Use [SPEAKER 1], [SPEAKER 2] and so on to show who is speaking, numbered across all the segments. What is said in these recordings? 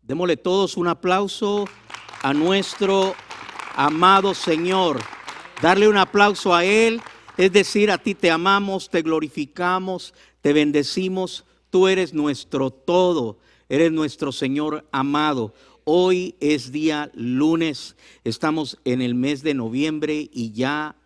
[SPEAKER 1] Démosle todos un aplauso a nuestro amado Señor. Darle un aplauso a Él, es decir, a ti te amamos, te glorificamos, te bendecimos. Tú eres nuestro todo, eres nuestro Señor amado. Hoy es día lunes, estamos en el mes de noviembre y ya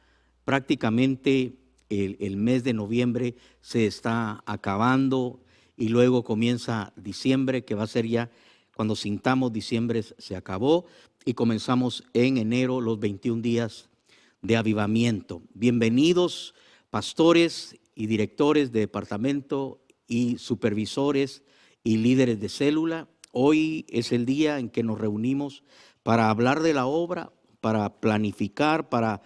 [SPEAKER 1] prácticamente el mes de noviembre se está acabando y luego comienza diciembre, que va a ser ya cuando sintamos diciembre se acabó, y comenzamos en enero los 21 días de avivamiento. Bienvenidos pastores y directores de departamento y supervisores y líderes de célula. Hoy es el día en que nos reunimos para hablar de la obra, para planificar, para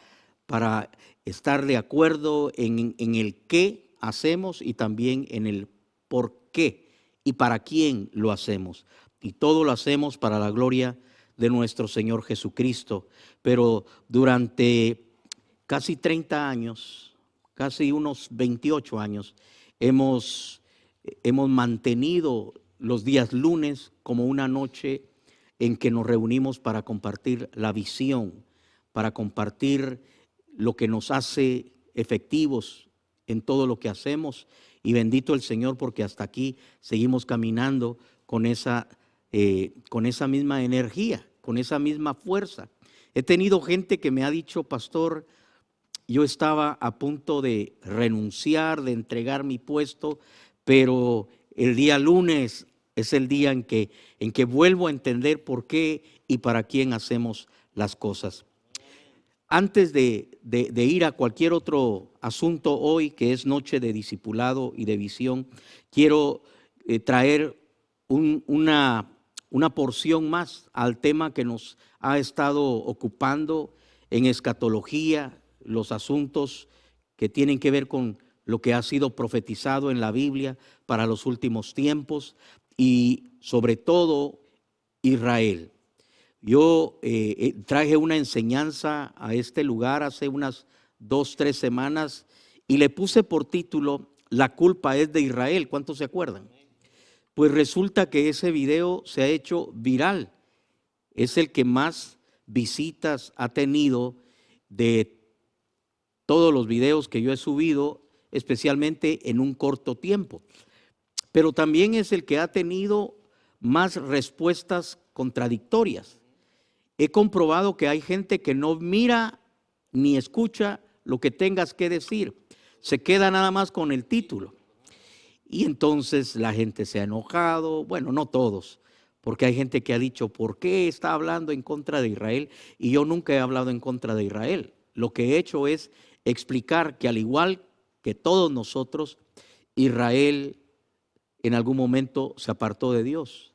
[SPEAKER 1] estar de acuerdo en el qué hacemos y también en el por qué y para quién lo hacemos. Y todo lo hacemos para la gloria de nuestro Señor Jesucristo. Pero durante casi 30 años, casi unos 28 años, hemos mantenido los días lunes como una noche en que nos reunimos para compartir la visión, para compartir lo que nos hace efectivos en todo lo que hacemos. Y bendito el Señor porque hasta aquí seguimos caminando con esa misma energía, con esa misma fuerza. He tenido gente que me ha dicho: pastor, yo estaba a punto de renunciar, de entregar mi puesto, pero el día lunes es el día en que vuelvo a entender por qué y para quién hacemos las cosas. Antes de ir a cualquier otro asunto hoy, que es noche de discipulado y de visión, quiero traer una porción más al tema que nos ha estado ocupando en escatología, los asuntos que tienen que ver con lo que ha sido profetizado en la Biblia para los últimos tiempos y sobre todo Israel. Yo traje una enseñanza a este lugar hace unas 2-3 semanas y le puse por título: La culpa es de Israel. ¿Cuántos se acuerdan? Pues resulta que ese video se ha hecho viral. Es el que más visitas ha tenido de todos los videos que yo he subido, especialmente en un corto tiempo. Pero también es el que ha tenido más respuestas contradictorias. He comprobado que hay gente que no mira ni escucha lo que tengas que decir. Se queda nada más con el título. Y entonces la gente se ha enojado. Bueno, no todos, porque hay gente que ha dicho: ¿por qué está hablando en contra de Israel? Y yo nunca he hablado en contra de Israel. Lo que he hecho es explicar que, al igual que todos nosotros, Israel en algún momento se apartó de Dios.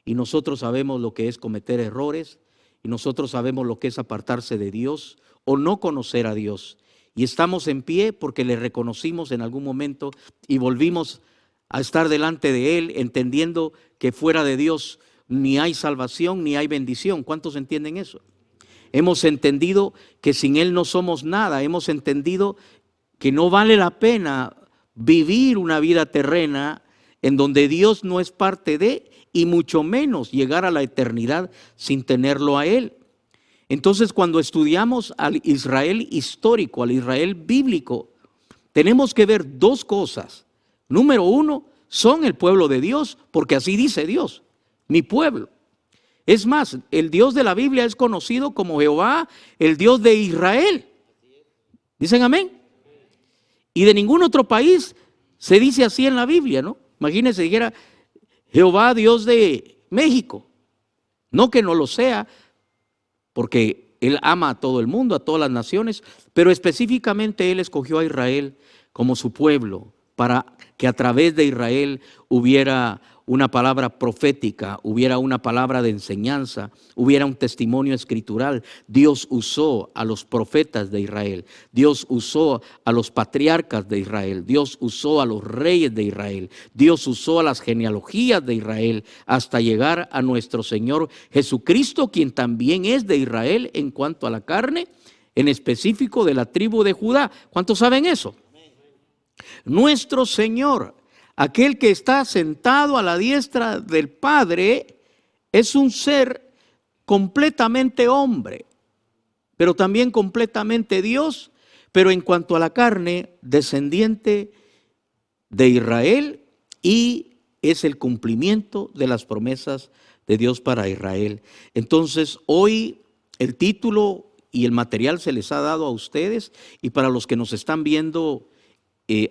[SPEAKER 1] Y nosotros sabemos lo que es cometer errores. Y nosotros sabemos lo que es apartarse de Dios o no conocer a Dios. Y estamos en pie porque le reconocimos en algún momento y volvimos a estar delante de Él, entendiendo que fuera de Dios ni hay salvación ni hay bendición. ¿Cuántos entienden eso? Hemos entendido que sin Él no somos nada. Hemos entendido que no vale la pena vivir una vida terrena en donde Dios no es parte de, y mucho menos llegar a la eternidad sin tenerlo a Él. Entonces, cuando estudiamos al Israel histórico, al Israel bíblico, tenemos que ver dos cosas. Número uno, son el pueblo de Dios, porque así dice Dios: mi pueblo. Es más, el Dios de la Biblia es conocido como Jehová, el Dios de Israel. ¿Dicen amén? Y de ningún otro país se dice así en la Biblia, ¿no? Imagínense, dijera Jehová, Dios de México. No que no lo sea, porque Él ama a todo el mundo, a todas las naciones, pero específicamente Él escogió a Israel como su pueblo, para que a través de Israel hubiera una palabra profética, hubiera una palabra de enseñanza, hubiera un testimonio escritural. Dios usó a los profetas de Israel, Dios usó a los patriarcas de Israel, Dios usó a los reyes de Israel, Dios usó a las genealogías de Israel hasta llegar a nuestro Señor Jesucristo, quien también es de Israel en cuanto a la carne, en específico de la tribu de Judá. ¿Cuántos saben eso? Nuestro Señor, aquel que está sentado a la diestra del Padre, es un ser completamente hombre, pero también completamente Dios, pero en cuanto a la carne, descendiente de Israel, y es el cumplimiento de las promesas de Dios para Israel. Entonces, hoy el título y el material se les ha dado a ustedes, y para los que nos están viendo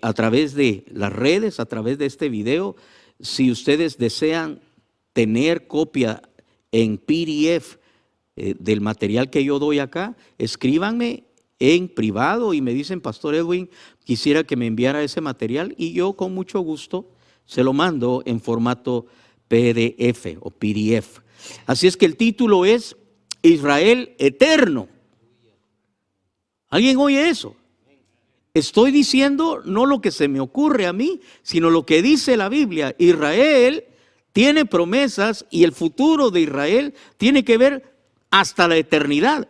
[SPEAKER 1] a través de las redes, a través de este video, si ustedes desean tener copia en PDF del material que yo doy acá, escríbanme en privado y me dicen: Pastor Edwin, quisiera que me enviara ese material, y yo con mucho gusto se lo mando en formato PDF o PDF. Así es que el título es Israel Eterno. ¿Alguien oye eso? Estoy diciendo no lo que se me ocurre a mí, sino lo que dice la Biblia. Israel tiene promesas, y el futuro de Israel tiene que ver hasta la eternidad.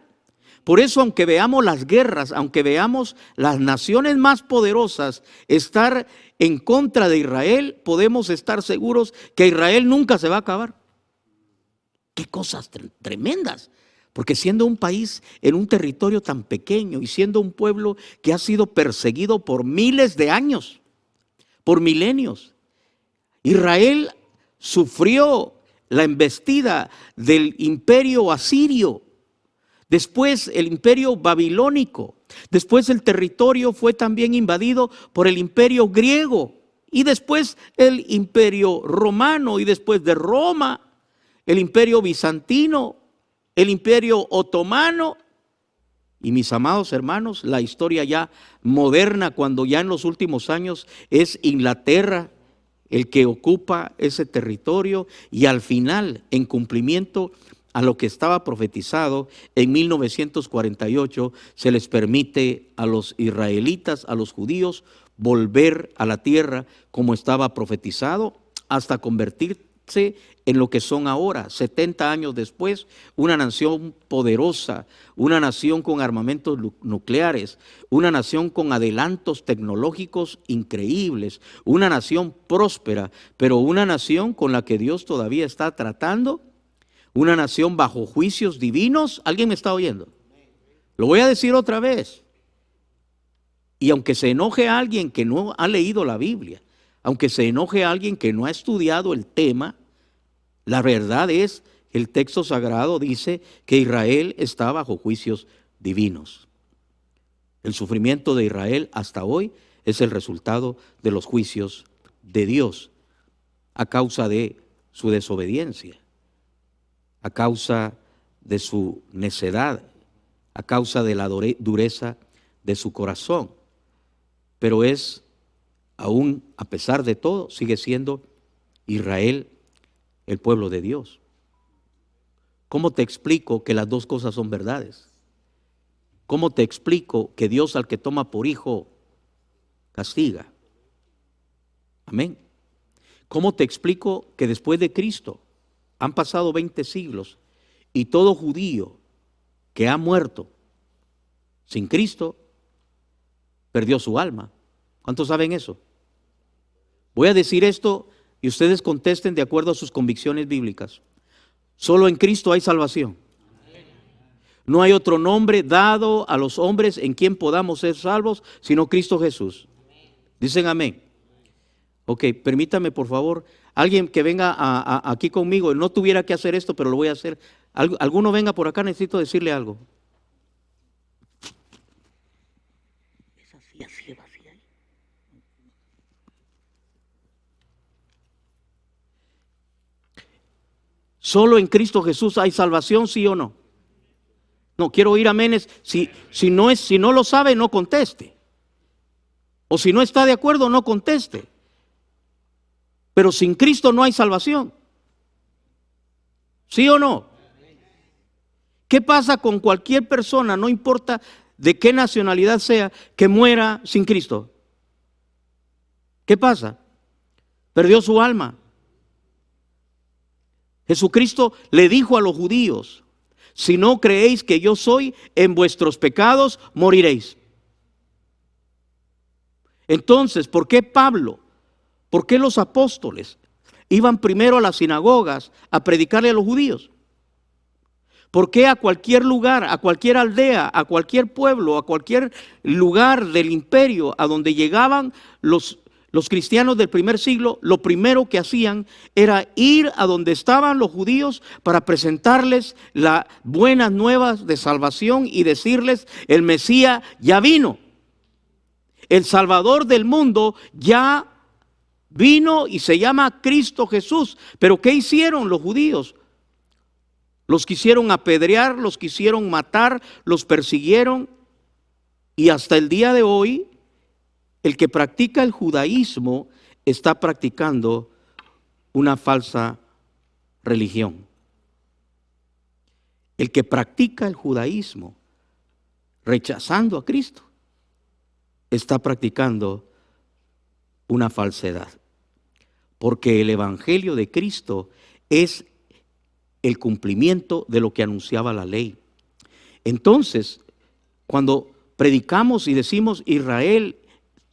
[SPEAKER 1] Por eso, aunque veamos las guerras, aunque veamos las naciones más poderosas estar en contra de Israel, podemos estar seguros que Israel nunca se va a acabar. Qué cosas tremendas. Porque siendo un país en un territorio tan pequeño, y siendo un pueblo que ha sido perseguido por miles de años, por milenios, Israel sufrió la embestida del imperio asirio, después el imperio babilónico, después el territorio fue también invadido por el imperio griego, y después el imperio romano, y después de Roma, el imperio bizantino, el imperio otomano. Y mis amados hermanos, la historia ya moderna, cuando ya en los últimos años es Inglaterra el que ocupa ese territorio, y al final, en cumplimiento a lo que estaba profetizado, en 1948 se les permite a los israelitas, a los judíos, volver a la tierra como estaba profetizado, hasta convertirse en lo que son ahora, 70 años después, una nación poderosa, una nación con armamentos nucleares, una nación con adelantos tecnológicos increíbles, una nación próspera, pero una nación con la que Dios todavía está tratando, una nación bajo juicios divinos. ¿Alguien me está oyendo? Lo voy a decir otra vez. Y aunque se enoje a alguien que no ha leído la Biblia, aunque se enoje a alguien que no ha estudiado el tema, la verdad es, el texto sagrado dice que Israel está bajo juicios divinos. El sufrimiento de Israel hasta hoy es el resultado de los juicios de Dios a causa de su desobediencia, a causa de su necedad, a causa de la dureza de su corazón. Pero es, aún a pesar de todo, sigue siendo Israel el pueblo de Dios. ¿Cómo te explico que las dos cosas son verdades? ¿Cómo te explico que Dios al que toma por hijo castiga? Amén. ¿Cómo te explico que después de Cristo han pasado 20 siglos y todo judío que ha muerto sin Cristo perdió su alma? ¿Cuántos saben eso? Voy a decir esto y ustedes contesten de acuerdo a sus convicciones bíblicas. Solo en Cristo hay salvación. No hay otro nombre dado a los hombres en quien podamos ser salvos, sino Cristo Jesús. Dicen amén. Ok, permítame por favor, alguien que venga aquí conmigo, no tuviera que hacer esto, pero lo voy a hacer. Alguno venga por acá, necesito decirle algo. Es así, así, así. Solo en Cristo Jesús hay salvación, ¿sí o no? No, quiero oír aménes. Si no lo sabe, no conteste. O si no está de acuerdo, no conteste. Pero sin Cristo no hay salvación. ¿Sí o no? ¿Qué pasa con cualquier persona, no importa de qué nacionalidad sea, que muera sin Cristo? ¿Qué pasa? Perdió su alma. Jesucristo le dijo a los judíos: si no creéis que yo soy, en vuestros pecados moriréis. Entonces, ¿por qué Pablo? ¿Por qué los apóstoles? iban primero a las sinagogas a predicarle a los judíos? ¿Por qué a cualquier lugar, a cualquier aldea, a cualquier pueblo, a cualquier lugar del imperio a donde llegaban los cristianos del primer siglo, lo primero que hacían era ir a donde estaban los judíos para presentarles las buenas nuevas de salvación y decirles: el Mesías ya vino, el Salvador del mundo ya vino y se llama Cristo Jesús. Pero ¿qué hicieron los judíos? Los quisieron apedrear, los quisieron matar, los persiguieron, y hasta el día de hoy el que practica el judaísmo está practicando una falsa religión. El que practica el judaísmo rechazando a Cristo está practicando una falsedad, porque el evangelio de Cristo es el cumplimiento de lo que anunciaba la ley. Entonces, cuando predicamos y decimos Israel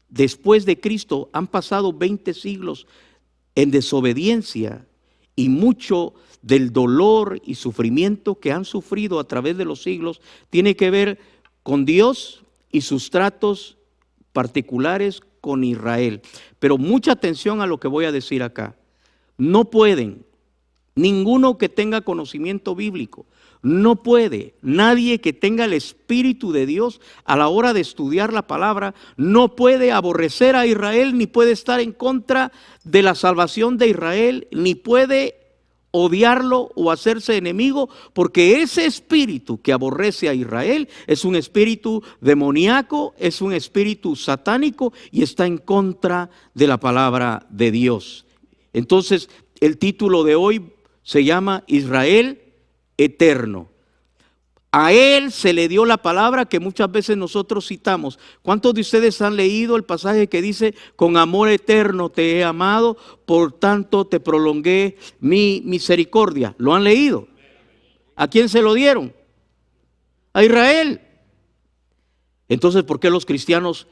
[SPEAKER 1] después de Cristo, han pasado 20 siglos en desobediencia, y mucho del dolor y sufrimiento que han sufrido a través de los siglos tiene que ver con Dios y sus tratos particulares con Israel. Pero mucha atención a lo que voy a decir acá. No pueden, ninguno que tenga conocimiento bíblico, no puede, nadie que tenga el Espíritu de Dios a la hora de estudiar la palabra, no puede aborrecer a Israel, ni puede estar en contra de la salvación de Israel, ni puede odiarlo o hacerse enemigo, porque ese espíritu que aborrece a Israel es un espíritu demoníaco, es un espíritu satánico y está en contra de la palabra de Dios. Entonces, el título de hoy se llama Israel eterno. A él se le dio la palabra que muchas veces nosotros citamos. ¿Cuántos de ustedes han leído el pasaje que dice: con amor eterno te he amado, por tanto te prolongué mi misericordia? ¿Lo han leído? ¿A quién se lo dieron? A Israel. Entonces, ¿por qué los cristianos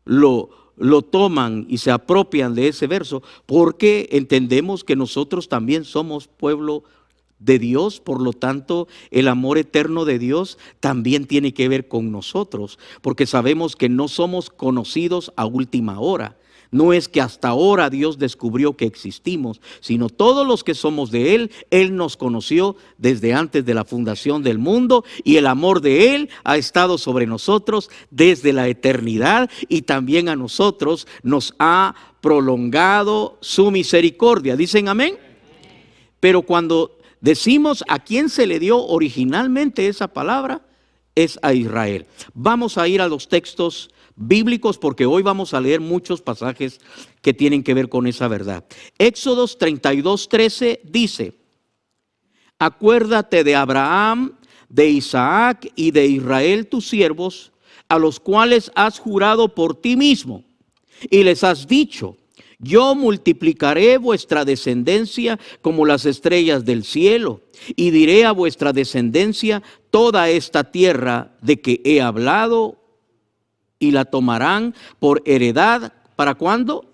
[SPEAKER 1] lo toman y se apropian de ese verso? Porque entendemos que nosotros también somos pueblo de Dios, por lo tanto el amor eterno de Dios también tiene que ver con nosotros, porque sabemos que no somos conocidos a última hora. No es que hasta ahora Dios descubrió que existimos, sino todos los que somos de Él, Él nos conoció desde antes de la fundación del mundo, y el amor de Él ha estado sobre nosotros desde la eternidad, y también a nosotros nos ha prolongado su misericordia. ¿Dicen amén? Pero cuando decimos a quién se le dio originalmente esa palabra, es a Israel. Vamos a ir a los textos bíblicos porque hoy vamos a leer muchos pasajes que tienen que ver con esa verdad. Éxodos 32:13 dice: acuérdate de Abraham, de Isaac y de Israel tus siervos, a los cuales has jurado por ti mismo, y les has dicho: yo multiplicaré vuestra descendencia como las estrellas del cielo, y diré a vuestra descendencia toda esta tierra de que he hablado, y la tomarán por heredad. ¿Para cuándo?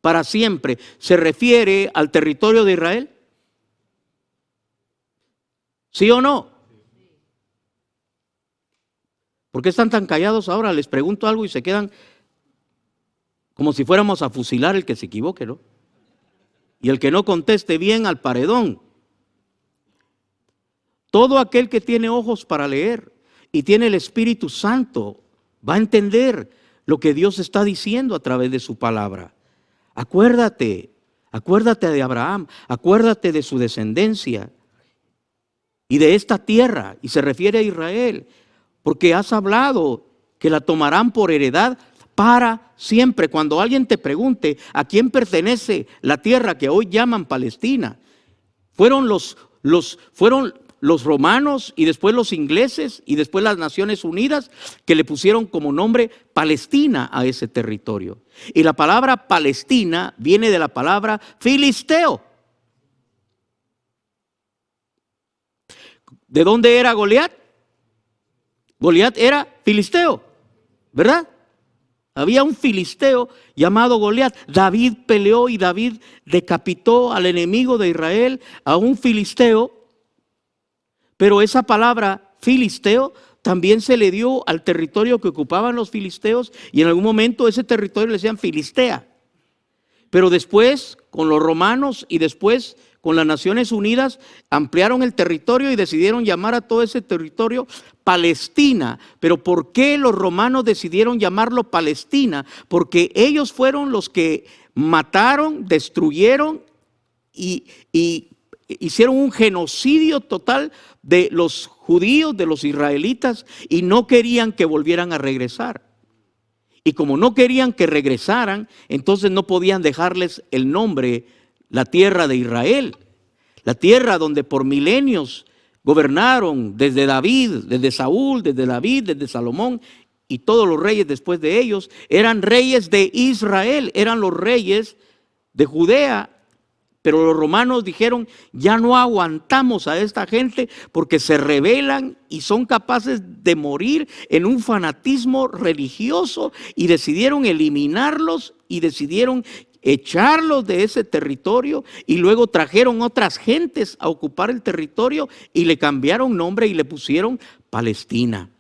[SPEAKER 1] Para siempre. ¿Se refiere al territorio de Israel? ¿Sí o no? ¿Por qué están tan callados ahora? Les pregunto algo y se quedan como si fuéramos a fusilar el que se equivoque, ¿no? Y el que no conteste bien, al paredón. Todo aquel que tiene ojos para leer y tiene el Espíritu Santo va a entender lo que Dios está diciendo a través de su palabra. Acuérdate de Abraham, acuérdate de su descendencia y de esta tierra, y se refiere a Israel, porque has hablado que la tomarán por heredad para siempre. Cuando alguien te pregunte a quién pertenece la tierra que hoy llaman Palestina, fueron los romanos y después los ingleses y después las Naciones Unidas que le pusieron como nombre Palestina a ese territorio. Y la palabra Palestina viene de la palabra filisteo. ¿De dónde era Goliat? Goliat era filisteo, ¿verdad? Había un filisteo llamado Goliat. David peleó y David decapitó al enemigo de Israel, a un filisteo. Pero esa palabra filisteo también se le dio al territorio que ocupaban los filisteos, y en algún momento ese territorio le decían Filistea. Pero después, con los romanos y después con las Naciones Unidas, ampliaron el territorio y decidieron llamar a todo ese territorio Palestina. Pero ¿por qué los romanos decidieron llamarlo Palestina? Porque ellos fueron los que mataron, destruyeron y hicieron un genocidio total de los judíos, de los israelitas, y no querían que volvieran a regresar. Y como no querían que regresaran, entonces no podían dejarles el nombre, la tierra de Israel, la tierra donde por milenios gobernaron desde David, desde Saúl, desde David, desde Salomón, y todos los reyes después de ellos eran reyes de Israel, eran los reyes de Judea. Pero los romanos dijeron: ya no aguantamos a esta gente porque se rebelan y son capaces de morir en un fanatismo religioso, y decidieron eliminarlos y decidieron echarlos de ese territorio, y luego trajeron otras gentes a ocupar el territorio y le cambiaron nombre y le pusieron Palestina.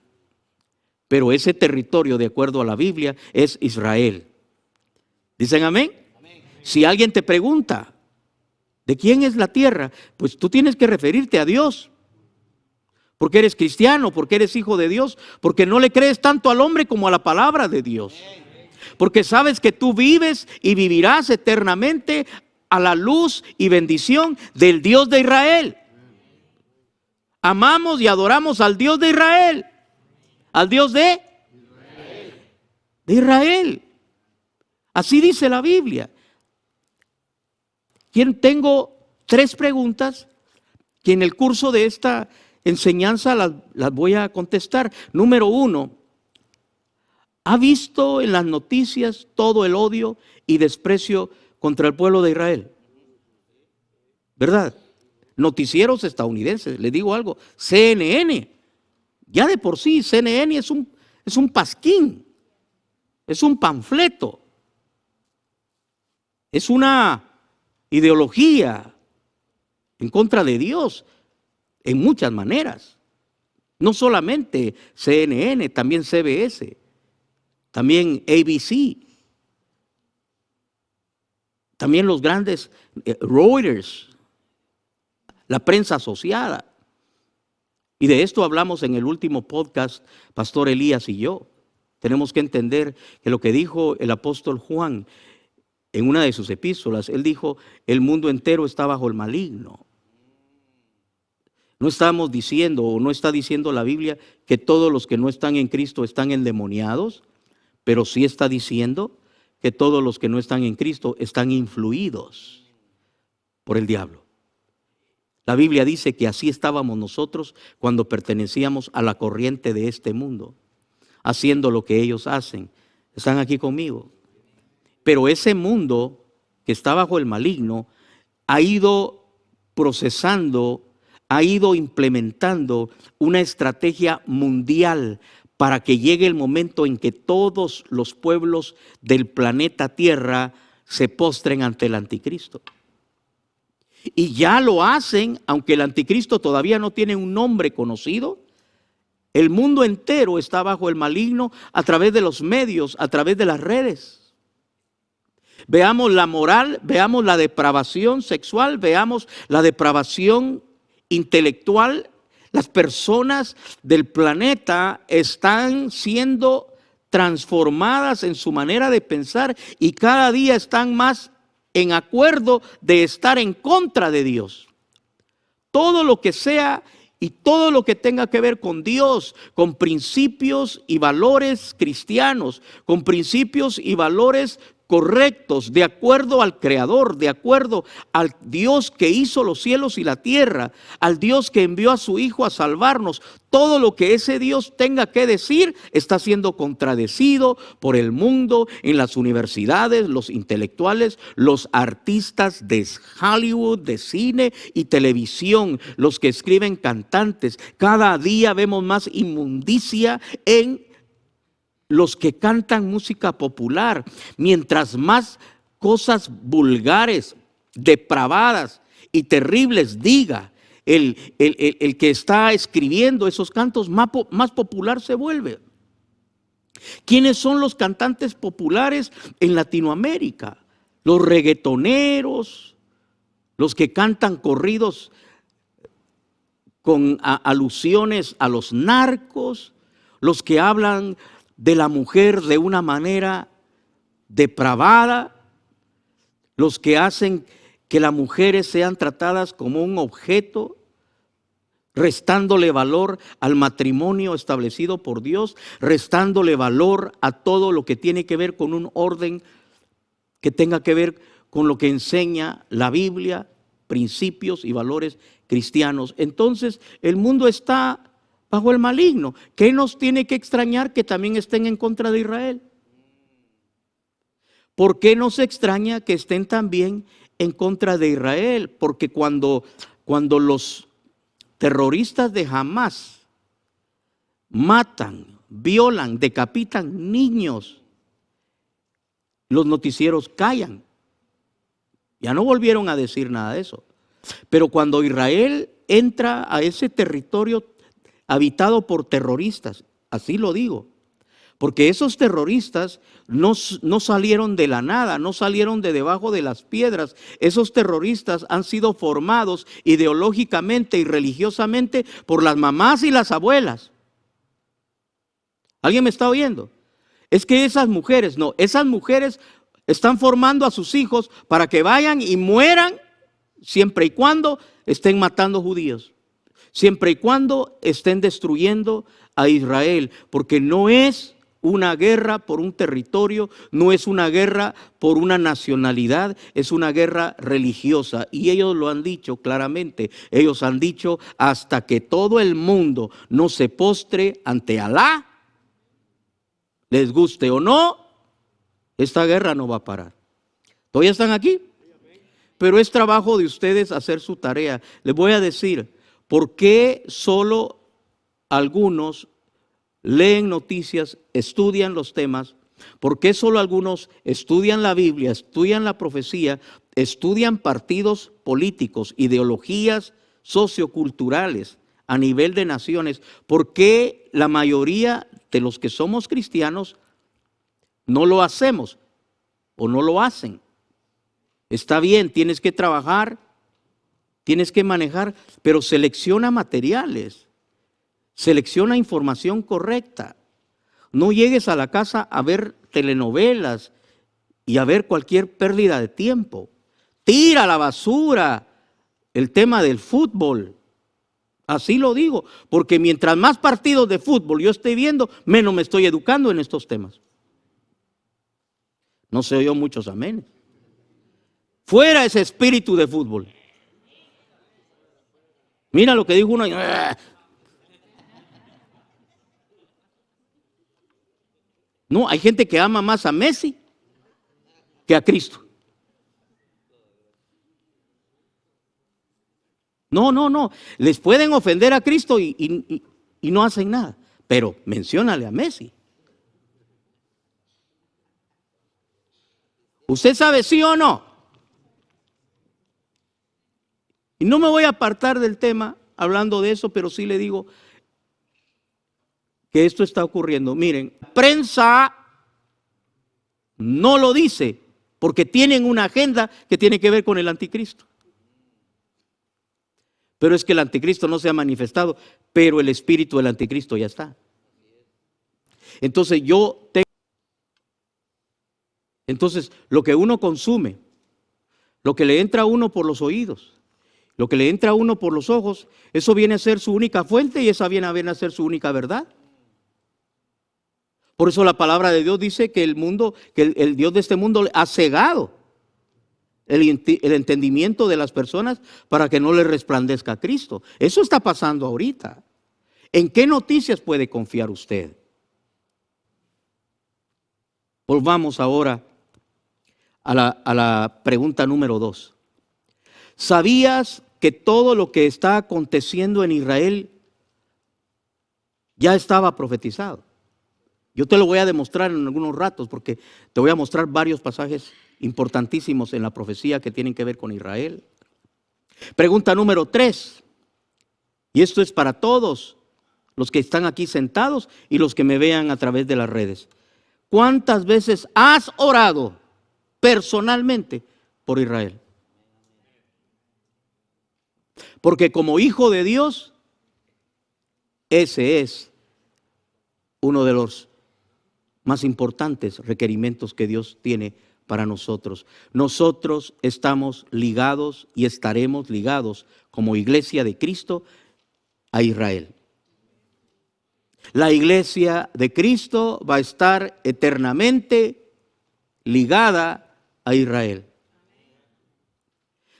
[SPEAKER 1] Pero ese territorio, de acuerdo a la Biblia, es Israel. ¿Dicen amén? Si alguien te pregunta: ¿de quién es la tierra? Pues tú tienes que referirte a Dios. Porque eres cristiano, porque eres hijo de Dios, porque no le crees tanto al hombre como a la palabra de Dios. Porque sabes que tú vives y vivirás eternamente a la luz y bendición del Dios de Israel. Amamos y adoramos al Dios de Israel. Al Dios de Israel. Así dice la Biblia. Tengo 3 preguntas que en el curso de esta enseñanza las voy a contestar. Número 1, ¿ha visto en las noticias todo el odio y desprecio contra el pueblo de Israel? ¿Verdad? Noticieros estadounidenses, les digo algo, CNN, ya de por sí CNN es un pasquín, es un panfleto, es una ideología en contra de Dios en muchas maneras. No solamente CNN, también CBS, también ABC, también los grandes Reuters, la prensa asociada. Y de esto hablamos en el último podcast, Pastor Elías y yo. Tenemos que entender que lo que dijo el apóstol Juan en una de sus epístolas, él dijo: el mundo entero está bajo el maligno. No estamos diciendo, o no está diciendo la Biblia, que todos los que no están en Cristo están endemoniados, pero sí está diciendo que todos los que no están en Cristo están influidos por el diablo. La Biblia dice que así estábamos nosotros cuando pertenecíamos a la corriente de este mundo, haciendo lo que ellos hacen. ¿Están aquí conmigo? Pero ese mundo que está bajo el maligno ha ido procesando, ha ido implementando una estrategia mundial para que llegue el momento en que todos los pueblos del planeta Tierra se postren ante el anticristo. Y ya lo hacen, aunque el anticristo todavía no tiene un nombre conocido. El mundo entero está bajo el maligno a través de los medios, a través de las redes. Veamos la moral, veamos la depravación sexual, veamos la depravación intelectual. Las personas del planeta están siendo transformadas en su manera de pensar y cada día están más en acuerdo de estar en contra de Dios. Todo lo que sea y todo lo que tenga que ver con Dios, con principios y valores cristianos, con principios y valores correctos, de acuerdo al Creador, de acuerdo al Dios que hizo los cielos y la tierra, al Dios que envió a su Hijo a salvarnos. Todo lo que ese Dios tenga que decir está siendo contradecido por el mundo, en las universidades, los intelectuales, los artistas de Hollywood, de cine y televisión, los que escriben cantantes. Cada día vemos más inmundicia en los que cantan música popular, mientras más cosas vulgares, depravadas y terribles diga el que está escribiendo esos cantos, más popular se vuelve. ¿Quiénes son los cantantes populares en Latinoamérica? Los reggaetoneros, los que cantan corridos con alusiones a los narcos, los que hablan de la mujer de una manera depravada, los que hacen que las mujeres sean tratadas como un objeto, restándole valor al matrimonio establecido por Dios, restándole valor a todo lo que tiene que ver con un orden que tenga que ver con lo que enseña la Biblia, principios y valores cristianos. Entonces el mundo está bajo el maligno. ¿Qué nos tiene que extrañar que también estén en contra de Israel? ¿Por qué nos extraña que estén también en contra de Israel? Porque cuando los terroristas de Hamás matan, violan, decapitan niños, los noticieros callan. Ya no volvieron a decir nada de eso. Pero cuando Israel entra a ese territorio habitado por terroristas, así lo digo, porque esos terroristas no salieron de la nada, no salieron de debajo de las piedras. Esos terroristas han sido formados ideológicamente y religiosamente por las mamás y las abuelas. ¿Alguien me está oyendo? Es que esas mujeres están formando a sus hijos para que vayan y mueran siempre y cuando estén matando judíos, siempre y cuando estén destruyendo a Israel, porque no es una guerra por un territorio, no es una guerra por una nacionalidad, es una guerra religiosa. Y ellos lo han dicho claramente, ellos han dicho: hasta que todo el mundo no se postre ante Alá, les guste o no, esta guerra no va a parar. ¿Todavía están aquí? Pero es trabajo de ustedes hacer su tarea. Les voy a decir, ¿por qué solo algunos leen noticias, estudian los temas? ¿Por qué solo algunos estudian la Biblia, estudian la profecía, estudian partidos políticos, ideologías socioculturales a nivel de naciones? ¿Por qué la mayoría de los que somos cristianos no lo hacemos o no lo hacen? Está bien, tienes que trabajar, tienes que manejar, pero selecciona materiales, selecciona información correcta. No llegues a la casa a ver telenovelas y a ver cualquier pérdida de tiempo. Tira a la basura el tema del fútbol. Así lo digo, porque mientras más partidos de fútbol yo estoy viendo, menos me estoy educando en estos temas. No se oyó muchos amenes. Fuera ese espíritu de fútbol. Mira lo que dijo uno. No, hay gente que ama más a Messi que a Cristo. No. Les pueden ofender a Cristo y no hacen nada. Pero menciónale a Messi. ¿Usted sabe sí o no? Y no me voy a apartar del tema hablando de eso, pero sí le digo que esto está ocurriendo. Miren, la prensa no lo dice porque tienen una agenda que tiene que ver con el anticristo. Pero es que el anticristo no se ha manifestado, pero el espíritu del anticristo ya está. Entonces lo que uno consume, lo que le entra a uno por los oídos, lo que le entra a uno por los ojos, eso viene a ser su única fuente y esa viene a ser su única verdad. Por eso la palabra de Dios dice que el Dios de este mundo ha cegado el entendimiento de las personas para que no les resplandezca a Cristo. Eso está pasando ahorita. ¿En qué noticias puede confiar usted? Volvamos ahora a la pregunta número 2. ¿Sabías que todo lo que está aconteciendo en Israel ya estaba profetizado? Yo te lo voy a demostrar en algunos ratos porque te voy a mostrar varios pasajes importantísimos en la profecía que tienen que ver con Israel. Pregunta número 3, y esto es para todos los que están aquí sentados y los que me vean a través de las redes. ¿Cuántas veces has orado personalmente por Israel? Porque como hijo de Dios, ese es uno de los más importantes requerimientos que Dios tiene para nosotros. Nosotros estamos ligados y estaremos ligados como iglesia de Cristo a Israel. La iglesia de Cristo va a estar eternamente ligada a Israel.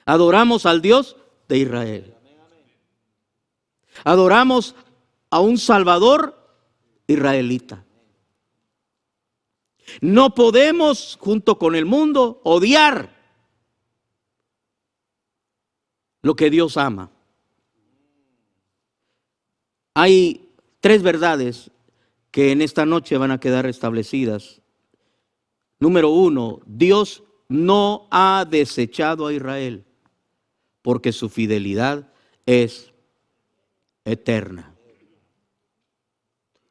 [SPEAKER 1] Adoramos al Dios de Israel. Adoramos a un Salvador israelita. No podemos, junto con el mundo, odiar lo que Dios ama. Hay 3 verdades que en esta noche van a quedar establecidas. Número 1, Dios no ha desechado a Israel porque su fidelidad es eterna.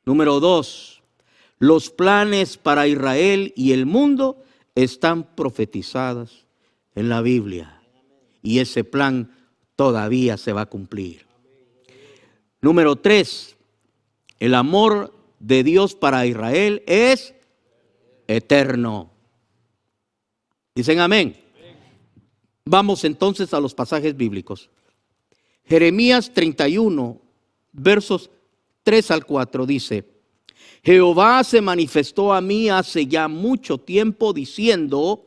[SPEAKER 1] Número 2, los planes para Israel y el mundo están profetizados en la Biblia y ese plan todavía se va a cumplir. Número 3, el amor de Dios para Israel es eterno. Dicen amén. Vamos entonces a los pasajes bíblicos. Jeremías 31, versos 3 al 4 dice: Jehová se manifestó a mí hace ya mucho tiempo diciendo: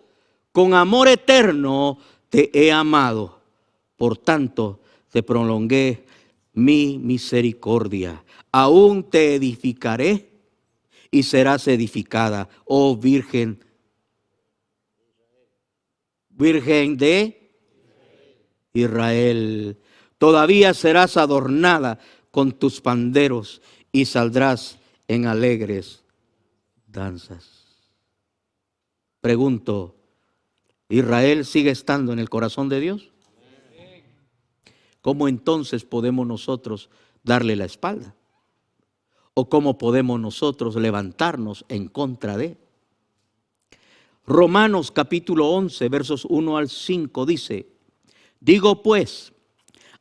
[SPEAKER 1] con amor eterno te he amado, por tanto te prolongué mi misericordia. Aún te edificaré y serás edificada, oh Virgen de Israel. Todavía serás adornada con tus panderos y saldrás en alegres danzas. Pregunto, ¿Israel sigue estando en el corazón de Dios? ¿Cómo entonces podemos nosotros darle la espalda? ¿O cómo podemos nosotros levantarnos en contra de? Romanos capítulo 11, versos 1 al 5 dice: digo pues,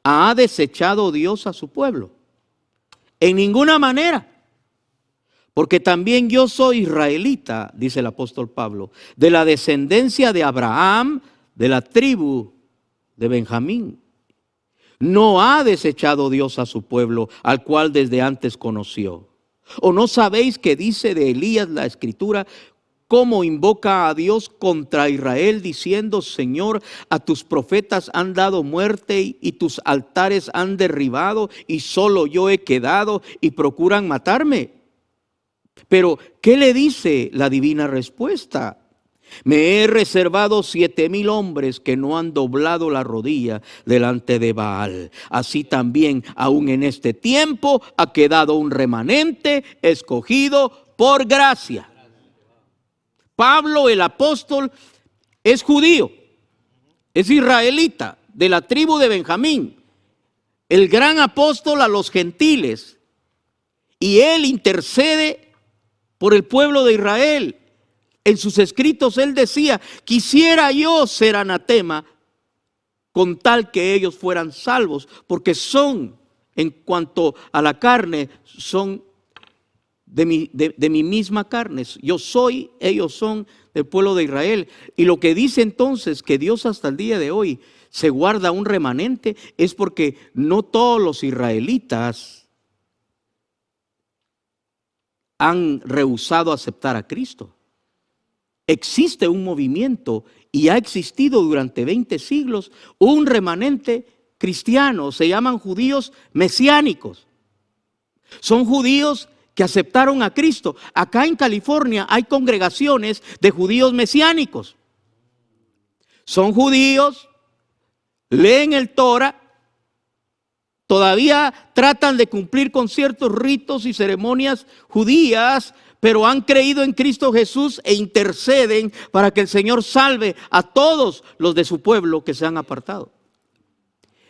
[SPEAKER 1] ¿ha desechado Dios a su pueblo? En ninguna manera. Porque también yo soy israelita, dice el apóstol Pablo, de la descendencia de Abraham, de la tribu de Benjamín. No ha desechado Dios a su pueblo, al cual desde antes conoció. ¿O no sabéis que dice de Elías la Escritura, cómo invoca a Dios contra Israel, diciendo: Señor, a tus profetas han dado muerte y tus altares han derribado, y solo yo he quedado y procuran matarme? Pero, ¿qué le dice la divina respuesta? Me he reservado 7,000 hombres que no han doblado la rodilla delante de Baal. Así también, aún en este tiempo, ha quedado un remanente escogido por gracia. Pablo, el apóstol, es judío, es israelita, de la tribu de Benjamín, el gran apóstol a los gentiles, y él intercede por el pueblo de Israel. En sus escritos él decía: quisiera yo ser anatema con tal que ellos fueran salvos, porque son, en cuanto a la carne, son de mi misma carne. Yo soy, ellos son del pueblo de Israel. Y lo que dice entonces que Dios hasta el día de hoy se guarda un remanente es porque no todos los israelitas han rehusado aceptar a Cristo. Existe un movimiento y ha existido durante 20 siglos un remanente cristiano. Se llaman judíos mesiánicos. Son judíos que aceptaron a Cristo. Acá en California hay congregaciones de judíos mesiánicos. Son judíos, leen el Torah, todavía tratan de cumplir con ciertos ritos y ceremonias judías, pero han creído en Cristo Jesús e interceden para que el Señor salve a todos los de su pueblo que se han apartado.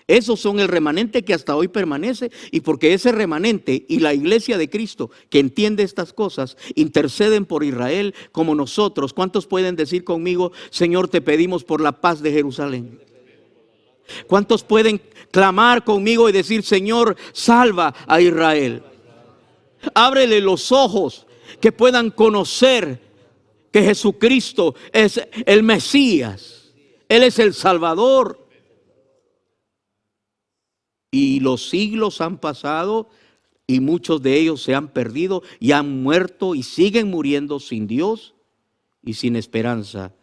[SPEAKER 1] Esos son el remanente que hasta hoy permanece, y porque ese remanente y la iglesia de Cristo que entiende estas cosas interceden por Israel como nosotros. ¿Cuántos pueden decir conmigo: Señor, te pedimos por la paz de Jerusalén? ¿Cuántos pueden clamar conmigo y decir: Señor, salva a Israel? Ábrele los ojos, que puedan conocer que Jesucristo es el Mesías, Él es el Salvador. Y los siglos han pasado y muchos de ellos se han perdido y han muerto y siguen muriendo sin Dios y sin esperanza.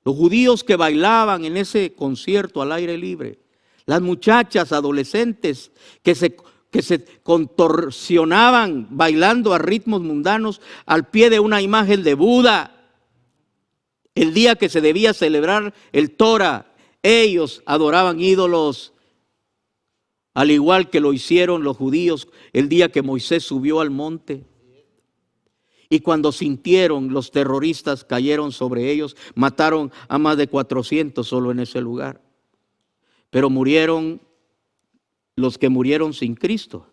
[SPEAKER 1] Los judíos que bailaban en ese concierto al aire libre, las muchachas adolescentes que se contorsionaban bailando a ritmos mundanos al pie de una imagen de Buda, el día que se debía celebrar el Torah, ellos adoraban ídolos, al igual que lo hicieron los judíos el día que Moisés subió al monte. Y cuando sintieron, los terroristas cayeron sobre ellos, mataron a más de 400 solo en ese lugar. Pero murieron los que murieron sin Cristo,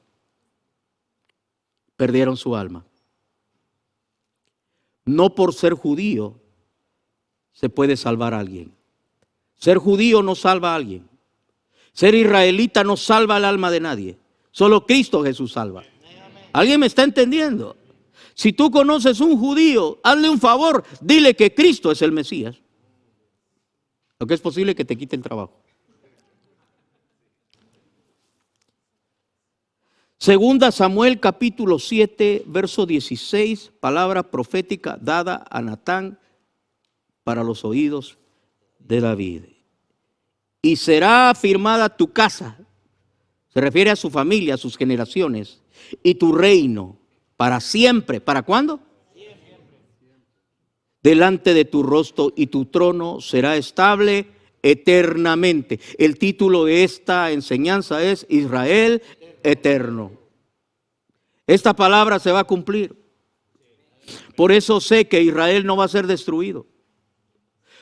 [SPEAKER 1] perdieron su alma. No por ser judío se puede salvar a alguien. Ser judío no salva a alguien. Ser israelita no salva el alma de nadie. Solo Cristo Jesús salva. ¿Alguien me está entendiendo? Si tú conoces un judío, hazle un favor, dile que Cristo es el Mesías. Aunque es posible que te quite el trabajo. Segunda Samuel capítulo 7, verso 16, palabra profética dada a Natán para los oídos de David. Y será afirmada tu casa, se refiere a su familia, a sus generaciones, y tu reino para siempre. ¿Para cuándo? Siempre. Delante de tu rostro, y tu trono será estable eternamente. El título de esta enseñanza es Israel eterno. Esta palabra se va a cumplir. Por eso sé que Israel no va a ser destruido.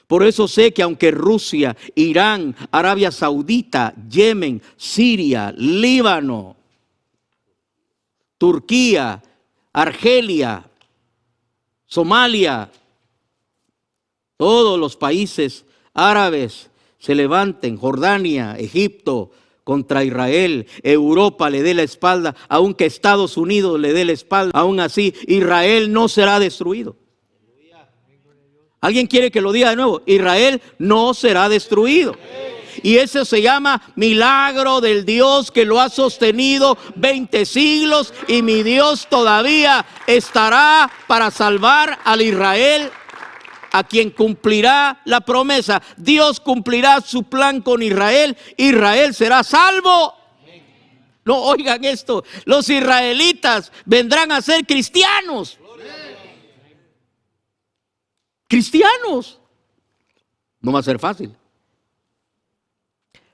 [SPEAKER 1] Por eso sé que aunque Rusia, Irán, Arabia Saudita, Yemen, Siria, Líbano, Turquía, Argelia, Somalia, todos los países árabes se levanten, Jordania, Egipto, contra Israel, Europa le dé la espalda, aunque Estados Unidos le dé la espalda, aún así Israel no será destruido. ¿Alguien quiere que lo diga de nuevo? Israel no será destruido. Y eso se llama milagro del Dios que lo ha sostenido 20 siglos, y mi Dios todavía estará para salvar al Israel, a quien cumplirá la promesa. Dios cumplirá su plan con Israel. Israel será salvo. No, oigan esto, los israelitas vendrán a ser cristianos. Cristianos. No va a ser fácil.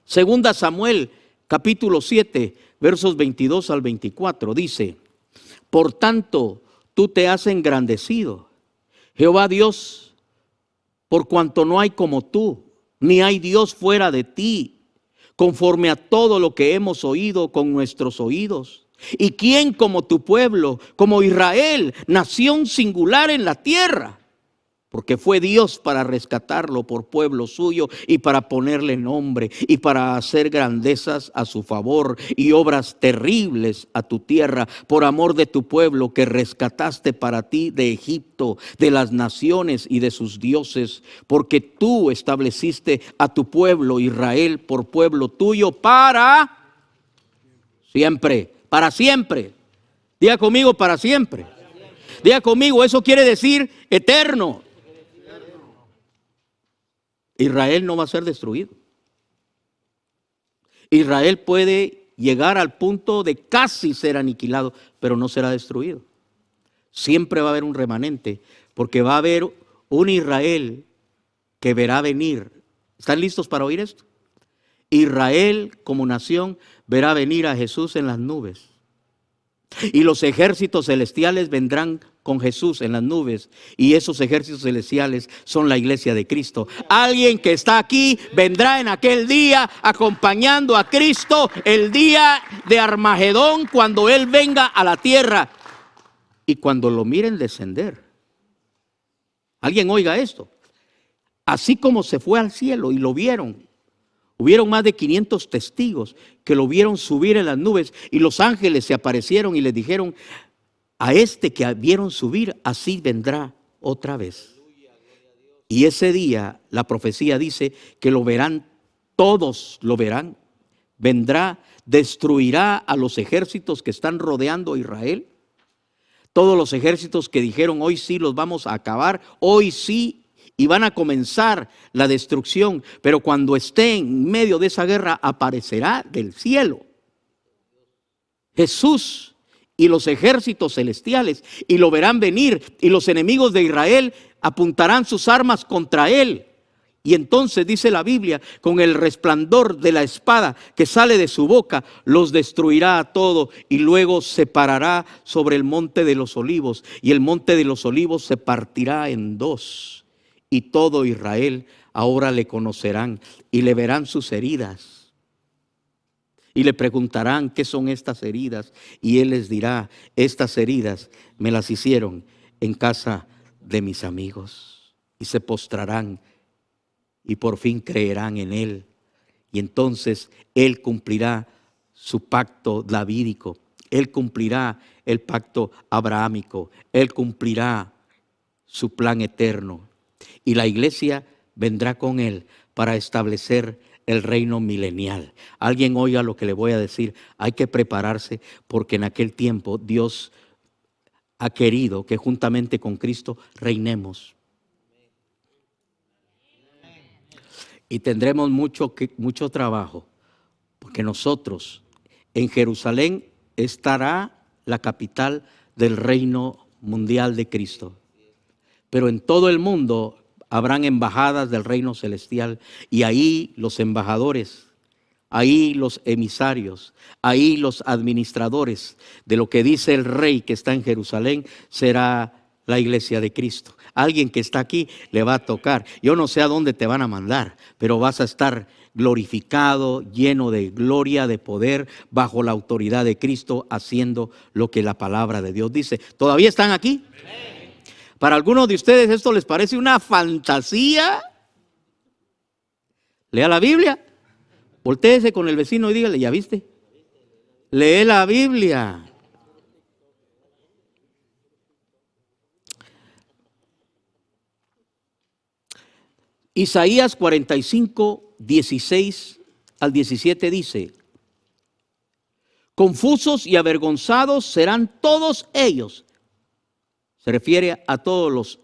[SPEAKER 1] Segunda Samuel capítulo 7 versos 22 al 24 dice: por tanto tú te has engrandecido, Jehová Dios, por cuanto no hay como tú, ni hay Dios fuera de ti, conforme a todo lo que hemos oído con nuestros oídos. ¿Y quién como tu pueblo, como Israel, nación singular en la tierra? Porque fue Dios para rescatarlo por pueblo suyo, y para ponerle nombre, y para hacer grandezas a su favor y obras terribles a tu tierra, por amor de tu pueblo que rescataste para ti de Egipto, de las naciones y de sus dioses. Porque tú estableciste a tu pueblo Israel por pueblo tuyo para siempre. Para siempre. Diga conmigo, para siempre. Diga conmigo, eso quiere decir eterno. Israel no va a ser destruido. Israel puede llegar al punto de casi ser aniquilado, pero no será destruido. Siempre va a haber un remanente, porque va a haber un Israel que verá venir. ¿Están listos para oír esto? Israel como nación verá venir a Jesús en las nubes, y los ejércitos celestiales vendrán con Jesús en las nubes, y esos ejércitos celestiales son la iglesia de Cristo. Alguien que está aquí vendrá en aquel día acompañando a Cristo el día de Armagedón, cuando Él venga a la tierra y cuando lo miren descender. Alguien oiga esto. Así como se fue al cielo y lo vieron, hubieron más de 500 testigos que lo vieron subir en las nubes, y los ángeles se aparecieron y les dijeron: a este que vieron subir, así vendrá otra vez. Y ese día, la profecía dice que lo verán, todos lo verán. Vendrá, destruirá a los ejércitos que están rodeando a Israel. Todos los ejércitos que dijeron: hoy sí los vamos a acabar, hoy sí. Y van a comenzar la destrucción, pero cuando esté en medio de esa guerra, aparecerá del cielo Jesús y los ejércitos celestiales, y lo verán venir, y los enemigos de Israel apuntarán sus armas contra él. Y entonces dice la Biblia, con el resplandor de la espada que sale de su boca, los destruirá a todos, y luego se parará sobre el monte de los olivos, y el monte de los olivos se partirá en dos. Y todo Israel ahora le conocerán y le verán sus heridas. Y le preguntarán: ¿qué son estas heridas? Y él les dirá: estas heridas me las hicieron en casa de mis amigos. Y se postrarán y por fin creerán en él. Y entonces él cumplirá su pacto davídico. Él cumplirá el pacto abrahámico. Él cumplirá su plan eterno. Y la iglesia vendrá con él para establecer el reino milenial. Alguien oiga lo que le voy a decir. Hay que prepararse, porque en aquel tiempo Dios ha querido que juntamente con Cristo reinemos. Y tendremos mucho trabajo, porque nosotros, en Jerusalén estará la capital del reino mundial de Cristo. Pero en todo el mundo habrán embajadas del reino celestial, y ahí los embajadores, ahí los emisarios, ahí los administradores de lo que dice el rey que está en Jerusalén será la iglesia de Cristo. Alguien que está aquí le va a tocar. Yo no sé a dónde te van a mandar, pero vas a estar glorificado, lleno de gloria, de poder, bajo la autoridad de Cristo, haciendo lo que la palabra de Dios dice. ¿Todavía están aquí? Amén. Para algunos de ustedes esto les parece una fantasía. Lea la Biblia. Voltéese con el vecino y dígale: ¿ya viste? Lee la Biblia. Isaías 45, 16 al 17 dice: confusos y avergonzados serán todos ellos. Se refiere a todos los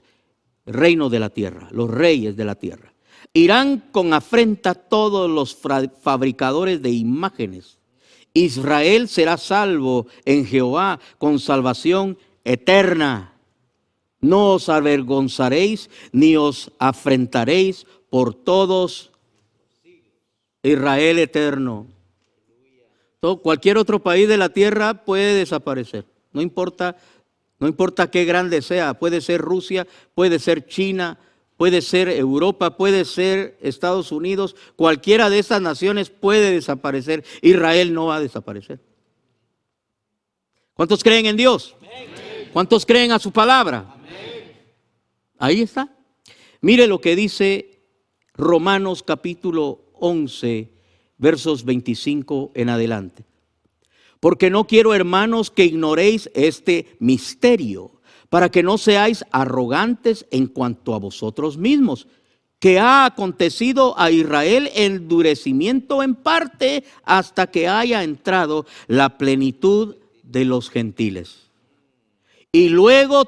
[SPEAKER 1] reinos de la tierra, los reyes de la tierra. Irán con afrenta todos los fabricadores de imágenes. Israel será salvo en Jehová con salvación eterna. No os avergonzaréis ni os afrentaréis por todos Israel eterno. Cualquier otro país de la tierra puede desaparecer. No importa qué grande sea. Puede ser Rusia, puede ser China, puede ser Europa, puede ser Estados Unidos. Cualquiera de esas naciones puede desaparecer. Israel no va a desaparecer. ¿Cuántos creen en Dios? ¿Cuántos creen a su palabra? Ahí está. Mire lo que dice Romanos capítulo 11, versos 25 en adelante. Porque no quiero, hermanos, que ignoréis este misterio, para que no seáis arrogantes en cuanto a vosotros mismos, que ha acontecido a Israel endurecimiento en parte hasta que haya entrado la plenitud de los gentiles. Y luego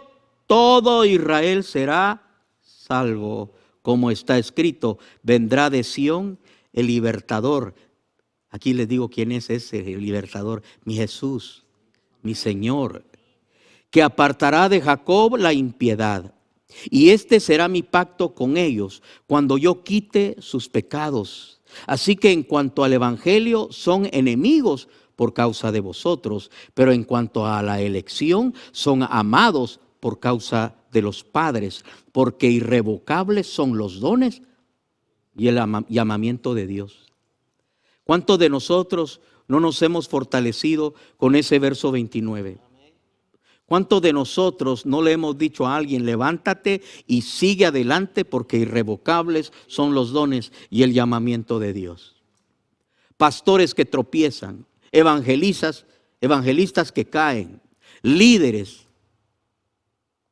[SPEAKER 1] todo Israel será salvo, como está escrito: vendrá de Sión el libertador. Aquí les digo quién es ese libertador: mi Jesús, mi Señor, que apartará de Jacob la impiedad. Y este será mi pacto con ellos, cuando yo quite sus pecados. Así que en cuanto al evangelio, son enemigos por causa de vosotros, pero en cuanto a la elección, son amados por causa de los padres, porque irrevocables son los dones y el llamamiento de Dios. ¿Cuántos de nosotros no nos hemos fortalecido con ese verso 29? ¿Cuántos de nosotros no le hemos dicho a alguien, levántate y sigue adelante porque irrevocables son los dones y el llamamiento de Dios? Pastores que tropiezan, evangelistas que caen, líderes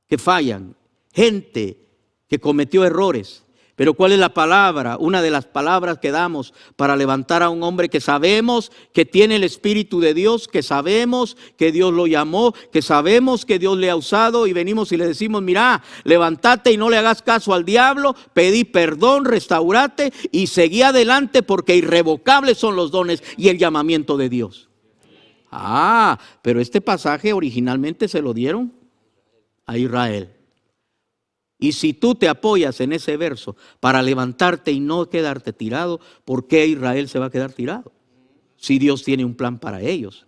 [SPEAKER 1] que fallan, gente que cometió errores. Pero ¿cuál es la palabra? Una de las palabras que damos para levantar a un hombre que sabemos que tiene el Espíritu de Dios, que sabemos que Dios lo llamó, que sabemos que Dios le ha usado, y venimos y le decimos, mira, levántate y no le hagas caso al diablo, pedí perdón, restaurate y seguí adelante porque irrevocables son los dones y el llamamiento de Dios. Pero este pasaje originalmente se lo dieron a Israel. Y si tú te apoyas en ese verso para levantarte y no quedarte tirado, ¿por qué Israel se va a quedar tirado? Si Dios tiene un plan para ellos.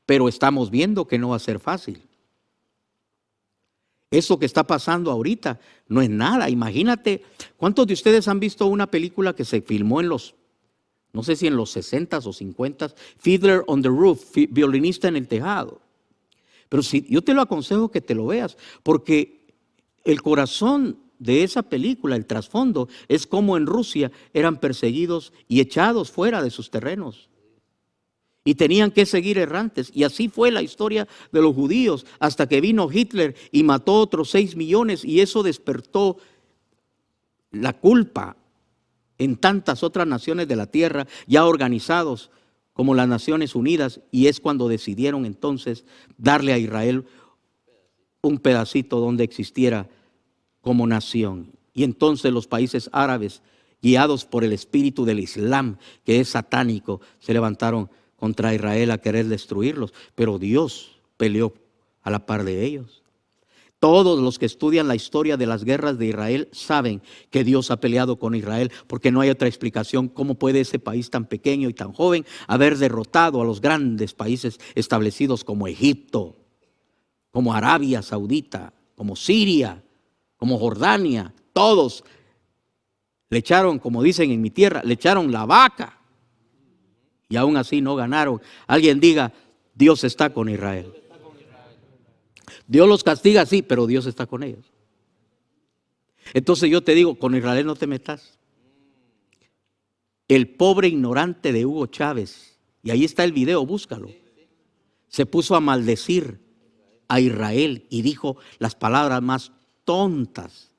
[SPEAKER 1] Pero estamos viendo que no va a ser fácil. Eso que está pasando ahorita no es nada. Imagínate, ¿cuántos de ustedes han visto una película que se filmó en los, no sé si en los 60s o 50s, Fiddler on the Roof, violinista en el tejado? Pero si, yo te lo aconsejo que te lo veas, porque el corazón de esa película, el trasfondo, es cómo en Rusia eran perseguidos y echados fuera de sus terrenos. Y tenían que seguir errantes. Y así fue la historia de los judíos, hasta que vino Hitler y mató otros 6 millones, y eso despertó la culpa en tantas otras naciones de la tierra, ya organizados como las Naciones Unidas, y es cuando decidieron entonces darle a Israel un pedacito donde existiera como nación. Y entonces los países árabes, guiados por el espíritu del Islam, que es satánico, se levantaron contra Israel a querer destruirlos. Pero Dios peleó a la par de ellos. Todos los que estudian la historia de las guerras de Israel saben que Dios ha peleado con Israel, porque no hay otra explicación cómo puede ese país tan pequeño y tan joven haber derrotado a los grandes países establecidos como Egipto, como Arabia Saudita, como Siria, como Jordania. Todos le echaron, como dicen en mi tierra, le echaron la vaca y aún así no ganaron. Alguien diga, Dios está con Israel. Dios los castiga, sí, pero Dios está con ellos. Entonces yo te digo, con Israel no te metas. El pobre ignorante de Hugo Chávez, y ahí está el video, búscalo, se puso a maldecir a Israel y dijo las palabras más tontas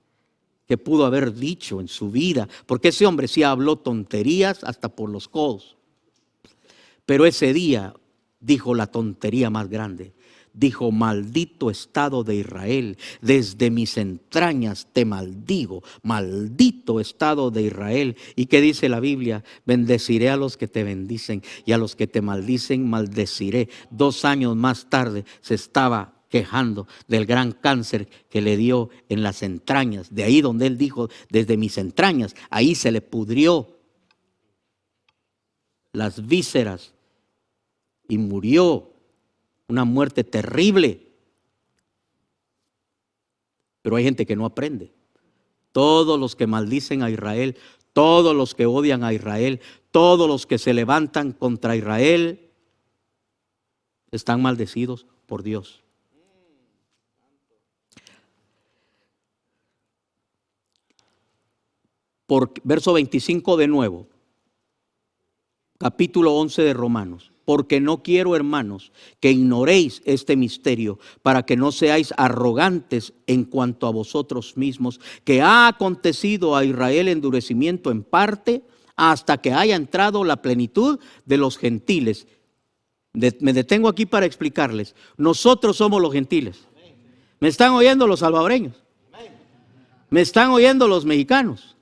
[SPEAKER 1] que pudo haber dicho en su vida, porque ese hombre sí habló tonterías hasta por los codos. Pero ese día dijo la tontería más grande. Dijo, maldito estado de Israel, desde mis entrañas te maldigo, maldito estado de Israel. ¿Y qué dice la Biblia? Bendeciré a los que te bendicen y a los que te maldicen maldeciré. 2 años más tarde se estaba quejando del gran cáncer que le dio en las entrañas. De ahí donde él dijo, desde mis entrañas, ahí se le pudrió las vísceras y murió. Una muerte terrible. Pero hay gente que no aprende. Todos los que maldicen a Israel, todos los que odian a Israel, todos los que se levantan contra Israel, están maldecidos por Dios. Por verso 25 de nuevo, capítulo 11 de Romanos. Porque no quiero, hermanos, que ignoréis este misterio, para que no seáis arrogantes en cuanto a vosotros mismos, que ha acontecido a Israel endurecimiento en parte, hasta que haya entrado la plenitud de los gentiles. Me detengo aquí para explicarles. Nosotros somos los gentiles. ¿Me están oyendo los salvadoreños? ¿Me están oyendo los mexicanos?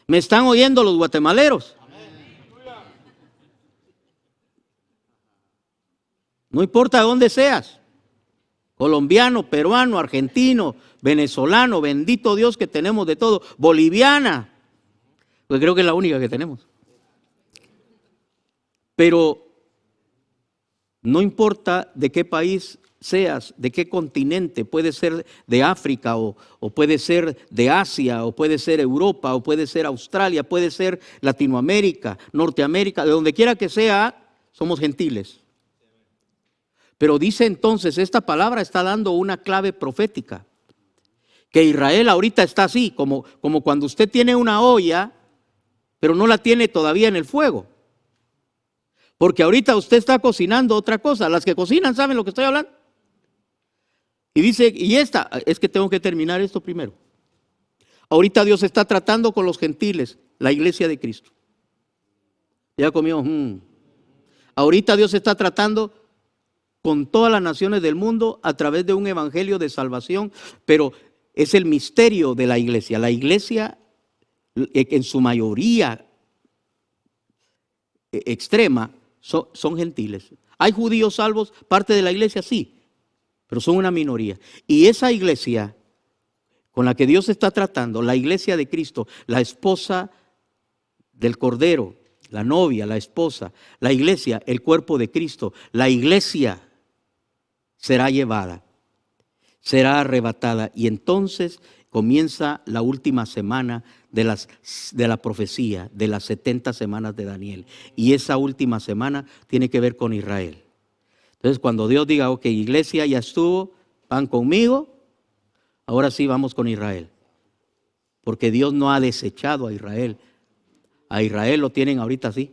[SPEAKER 1] ¿Me están oyendo los guatemaleros? No importa de dónde seas, colombiano, peruano, argentino, venezolano, bendito Dios que tenemos de todo, boliviana, pues creo que es la única que tenemos. Pero no importa de qué país seas, de qué continente, puede ser de África o puede ser de Asia o puede ser Europa o puede ser Australia, puede ser Latinoamérica, Norteamérica, de donde quiera que sea, somos gentiles. Pero dice entonces, esta palabra está dando una clave profética, que Israel ahorita está así, como cuando usted tiene una olla, pero no la tiene todavía en el fuego. Porque ahorita usted está cocinando otra cosa. Las que cocinan saben lo que estoy hablando. Y dice, es que tengo que terminar esto primero. Ahorita Dios está tratando con los gentiles, la iglesia de Cristo. Ya comió. Ahorita Dios está tratando con todas las naciones del mundo a través de un evangelio de salvación, pero es el misterio de la iglesia. La iglesia, en su mayoría extrema, son gentiles. ¿Hay judíos salvos? Parte de la iglesia, sí, pero son una minoría. Y esa iglesia con la que Dios está tratando, la iglesia de Cristo, la esposa del Cordero, la novia, la esposa, la iglesia, el cuerpo de Cristo, la iglesia será llevada, será arrebatada. Y entonces comienza la última semana de la profecía, de las 70 semanas de Daniel. Y esa última semana tiene que ver con Israel. Entonces cuando Dios diga, ok, iglesia ya estuvo, van conmigo, ahora sí vamos con Israel. Porque Dios no ha desechado a Israel. A Israel lo tienen ahorita así.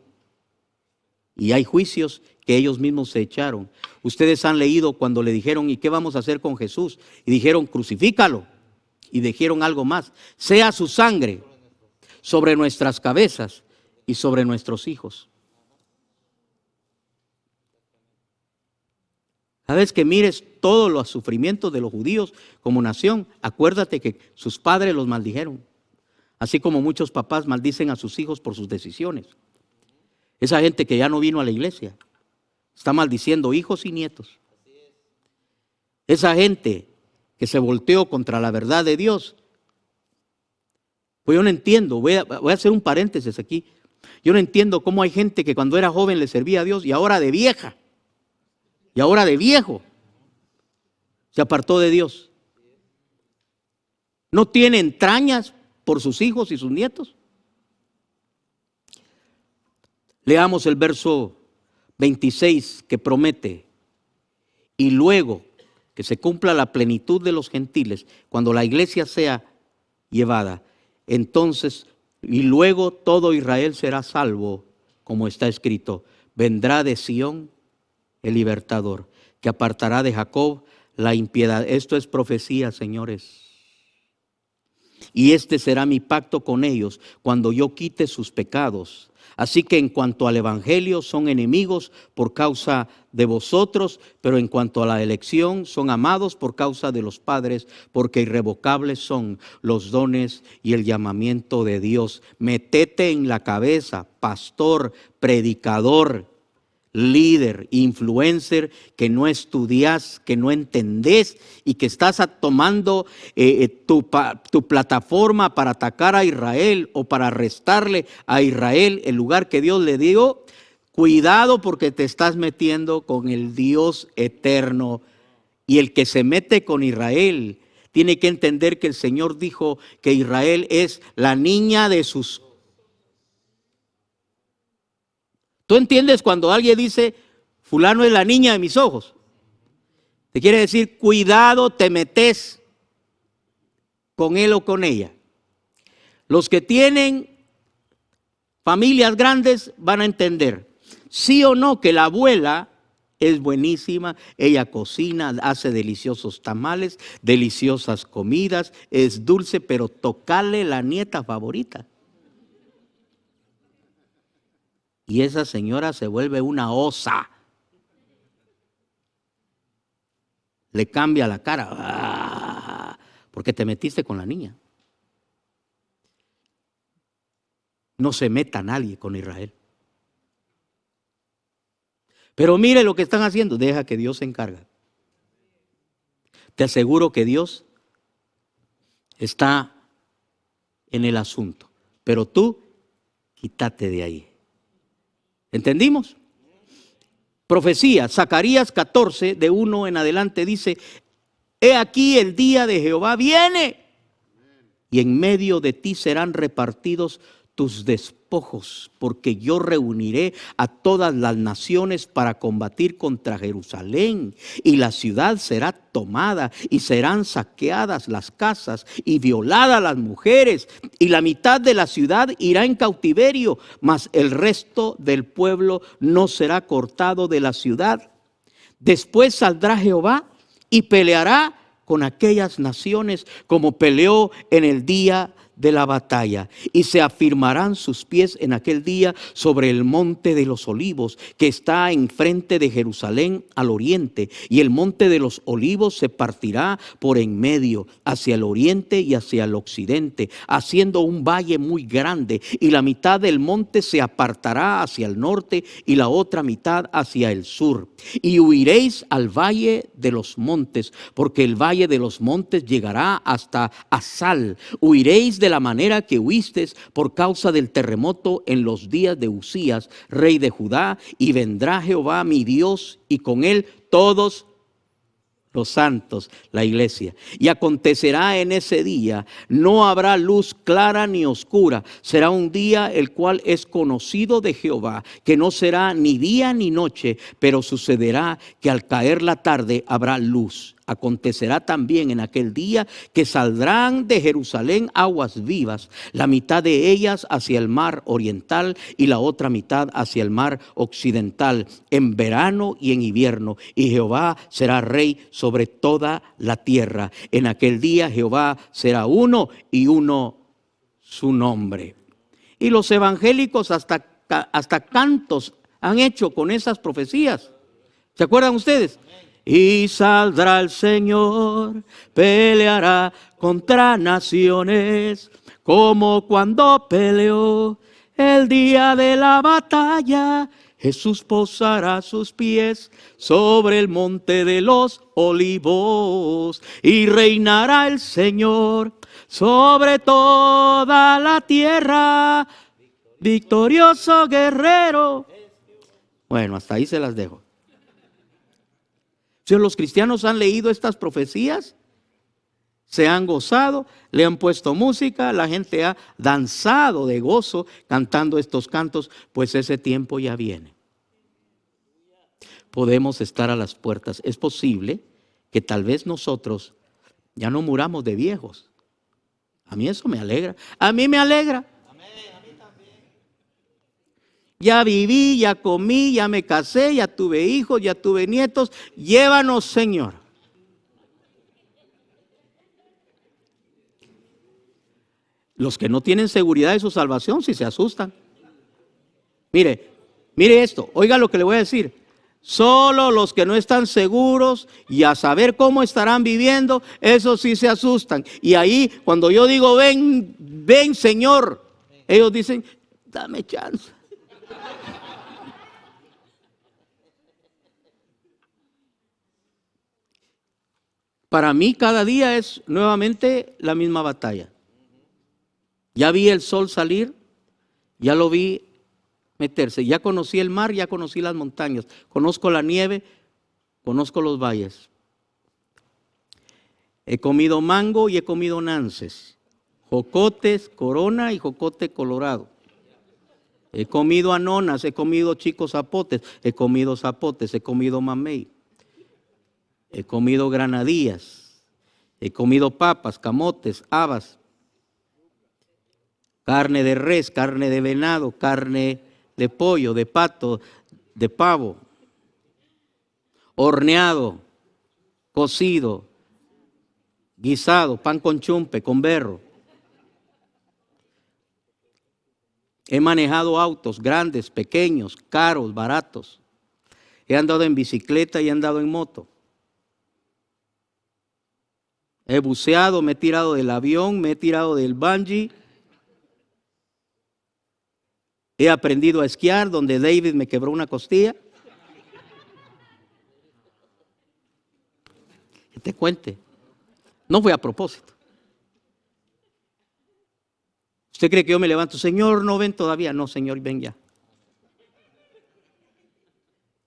[SPEAKER 1] Y hay juicios que ellos mismos se echaron. Ustedes han leído cuando le dijeron, ¿y qué vamos a hacer con Jesús? Y dijeron, crucifícalo. Y dijeron algo más, sea su sangre sobre nuestras cabezas y sobre nuestros hijos. Cada vez que mires todos los sufrimientos de los judíos como nación, acuérdate que sus padres los maldijeron. Así como muchos papás maldicen a sus hijos por sus decisiones. Esa gente que ya no vino a la iglesia está maldiciendo hijos y nietos. Esa gente que se volteó contra la verdad de Dios. Pues yo no entiendo, voy a hacer un paréntesis aquí. Yo no entiendo cómo hay gente que cuando era joven le servía a Dios y ahora de vieja, y ahora de viejo, se apartó de Dios. ¿No tiene entrañas por sus hijos y sus nietos? Leamos el verso 26 que promete, y luego que se cumpla la plenitud de los gentiles, cuando la iglesia sea llevada, entonces, y luego todo Israel será salvo, como está escrito, vendrá de Sión el libertador, que apartará de Jacob la impiedad. Esto es profecía, señores. Y este será mi pacto con ellos cuando yo quite sus pecados. Así que en cuanto al evangelio son enemigos por causa de vosotros, pero en cuanto a la elección son amados por causa de los padres, porque irrevocables son los dones y el llamamiento de Dios. Metete en la cabeza, pastor, predicador, líder, influencer, que no estudias, que no entendés y que estás tomando tu plataforma para atacar a Israel o para restarle a Israel el lugar que Dios le dio. Cuidado, porque te estás metiendo con el Dios eterno, y el que se mete con Israel tiene que entender que el Señor dijo que Israel es la niña de sus. ¿Tú entiendes cuando alguien dice, fulano es la niña de mis ojos? Te quiere decir, cuidado, te metes con él o con ella. Los que tienen familias grandes van a entender, sí o no, que la abuela es buenísima, ella cocina, hace deliciosos tamales, deliciosas comidas, es dulce, pero tocarle la nieta favorita. Y esa señora se vuelve una osa. Le cambia la cara. Porque te metiste con la niña. No se meta nadie con Israel. Pero mire lo que están haciendo. Deja que Dios se encargue. Te aseguro que Dios está en el asunto. Pero tú, quítate de ahí. ¿Entendimos? Profecía, Zacarías 14, de 1 en adelante dice: he aquí el día de Jehová viene, y en medio de ti serán repartidos tus despojos, porque yo reuniré a todas las naciones para combatir contra Jerusalén, y la ciudad será tomada, y serán saqueadas las casas, y violadas las mujeres, y la mitad de la ciudad irá en cautiverio, mas el resto del pueblo no será cortado de la ciudad. Después saldrá Jehová y peleará con aquellas naciones como peleó en el día de la batalla, y se afirmarán sus pies en aquel día sobre el monte de los olivos, que está enfrente de Jerusalén al oriente, y el monte de los olivos se partirá por en medio, hacia el oriente y hacia el occidente, haciendo un valle muy grande, y la mitad del monte se apartará hacia el norte y la otra mitad hacia el sur. Y huiréis al valle de los montes, porque el valle de los montes llegará hasta Asal. Huiréis de la manera que huisteis por causa del terremoto en los días de Usías, rey de Judá, y vendrá Jehová mi Dios, y con él todos los santos, la iglesia. Y acontecerá en ese día, no habrá luz clara ni oscura. Será un día el cual es conocido de Jehová, que no será ni día ni noche, pero sucederá que al caer la tarde habrá luz. Acontecerá también en aquel día que saldrán de Jerusalén aguas vivas, la mitad de ellas hacia el mar oriental y la otra mitad hacia el mar occidental, en verano y en invierno. Y Jehová será rey sobre toda la tierra. En aquel día Jehová será uno, y uno su nombre. Y los evangélicos hasta cantos han hecho con esas profecías. ¿Se acuerdan ustedes? Y saldrá el Señor, peleará contra naciones, como cuando peleó el día de la batalla. Jesús posará sus pies sobre el monte de los olivos, y reinará el Señor sobre toda la tierra, victorioso guerrero. Bueno, hasta ahí se las dejo. Si los cristianos han leído estas profecías, se han gozado, le han puesto música, la gente ha danzado de gozo cantando estos cantos, pues ese tiempo ya viene. Podemos estar a las puertas. Es posible que tal vez nosotros ya no muramos de viejos. A mí eso me alegra. A mí me alegra. Ya viví, ya comí, ya me casé, ya tuve hijos, ya tuve nietos. Llévanos, Señor. Los que no tienen seguridad de su salvación, si se asustan. Mire esto, oiga lo que le voy a decir. Solo los que no están seguros y a saber cómo estarán viviendo, esos sí se asustan. Y ahí, cuando yo digo, ven, ven, Señor, ellos dicen, dame chance. Para mí cada día es nuevamente la misma batalla. Ya vi el sol salir, ya lo vi meterse, ya conocí el mar, ya conocí las montañas, conozco la nieve, conozco los valles. He comido mango y he comido nances, jocotes, corona y jocote colorado. He comido anonas, he comido chicos zapotes, he comido zapotes, he comido mamey. He comido granadillas, he comido papas, camotes, habas, carne de res, carne de venado, carne de pollo, de pato, de pavo, horneado, cocido, guisado, pan con chumpe, con berro. He manejado autos grandes, pequeños, caros, baratos. He andado en bicicleta y he andado en moto. He buceado, me he tirado del avión, me he tirado del bungee. He aprendido a esquiar, donde David me quebró una costilla. Que te cuente. No fue a propósito. ¿Usted cree que yo me levanto? Señor, ¿no ven todavía? No, Señor, ven ya.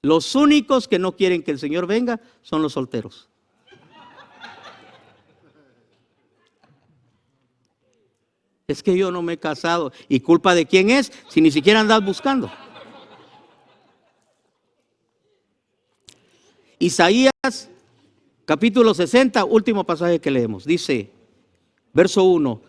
[SPEAKER 1] Los únicos que no quieren que el Señor venga son los solteros. Es que yo no me he casado. ¿Y culpa de quién es? Si ni siquiera andas buscando. Isaías capítulo 60, último pasaje que leemos. Dice, verso 1,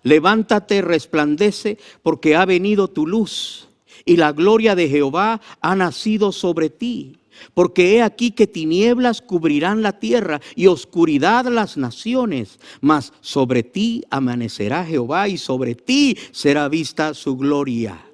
[SPEAKER 1] levántate, resplandece, porque ha venido tu luz, y la gloria de Jehová ha nacido sobre ti. Porque he aquí que tinieblas cubrirán la tierra y oscuridad las naciones, mas sobre ti amanecerá Jehová y sobre ti será vista su gloria.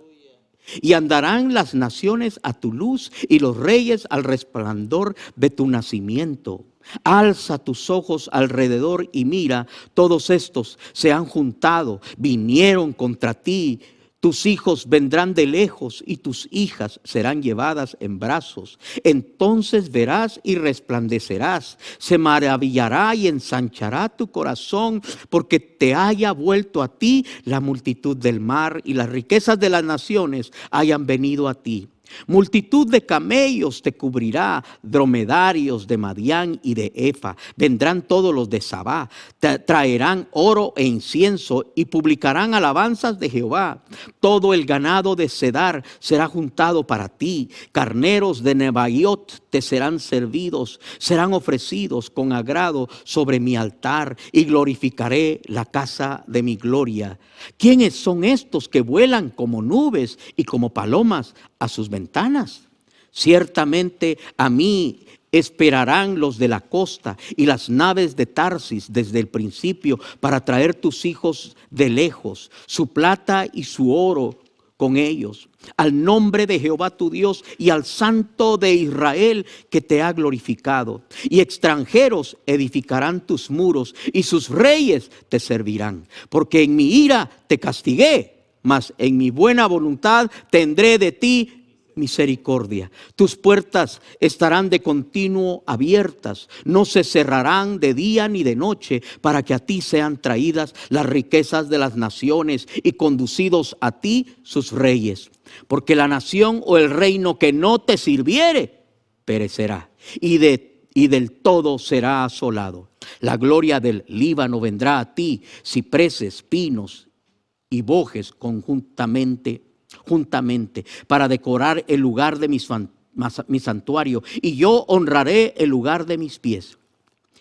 [SPEAKER 1] Y andarán las naciones a tu luz y los reyes al resplandor de tu nacimiento. Alza tus ojos alrededor y mira, todos estos se han juntado, vinieron contra ti. Tus hijos vendrán de lejos y tus hijas serán llevadas en brazos. Entonces verás y resplandecerás. Se maravillará y ensanchará tu corazón, porque te haya vuelto a ti la multitud del mar y las riquezas de las naciones hayan venido a ti. Multitud de camellos te cubrirá, dromedarios de Madián y de Efa. Vendrán todos los de Sabá, traerán oro e incienso y publicarán alabanzas de Jehová. Todo el ganado de Cedar será juntado para ti. Carneros de Nebaiot te serán servidos, serán ofrecidos con agrado sobre mi altar y glorificaré la casa de mi gloria. ¿Quiénes son estos que vuelan como nubes y como palomas a sus ventanas? Ciertamente a mí esperarán los de la costa y las naves de Tarsis desde el principio para traer tus hijos de lejos, su plata y su oro con ellos, al nombre de Jehová tu Dios y al Santo de Israel que te ha glorificado. Y extranjeros edificarán tus muros y sus reyes te servirán, porque en mi ira te castigué, mas en mi buena voluntad tendré de ti misericordia. Tus puertas estarán de continuo abiertas, no se cerrarán de día ni de noche, para que a ti sean traídas las riquezas de las naciones y conducidos a ti sus reyes. Porque la nación o el reino que no te sirviere perecerá, y del todo será asolado. La gloria del Líbano vendrá a ti, cipreses, pinos y bojes juntamente para decorar el lugar de mi santuario, y yo honraré el lugar de mis pies.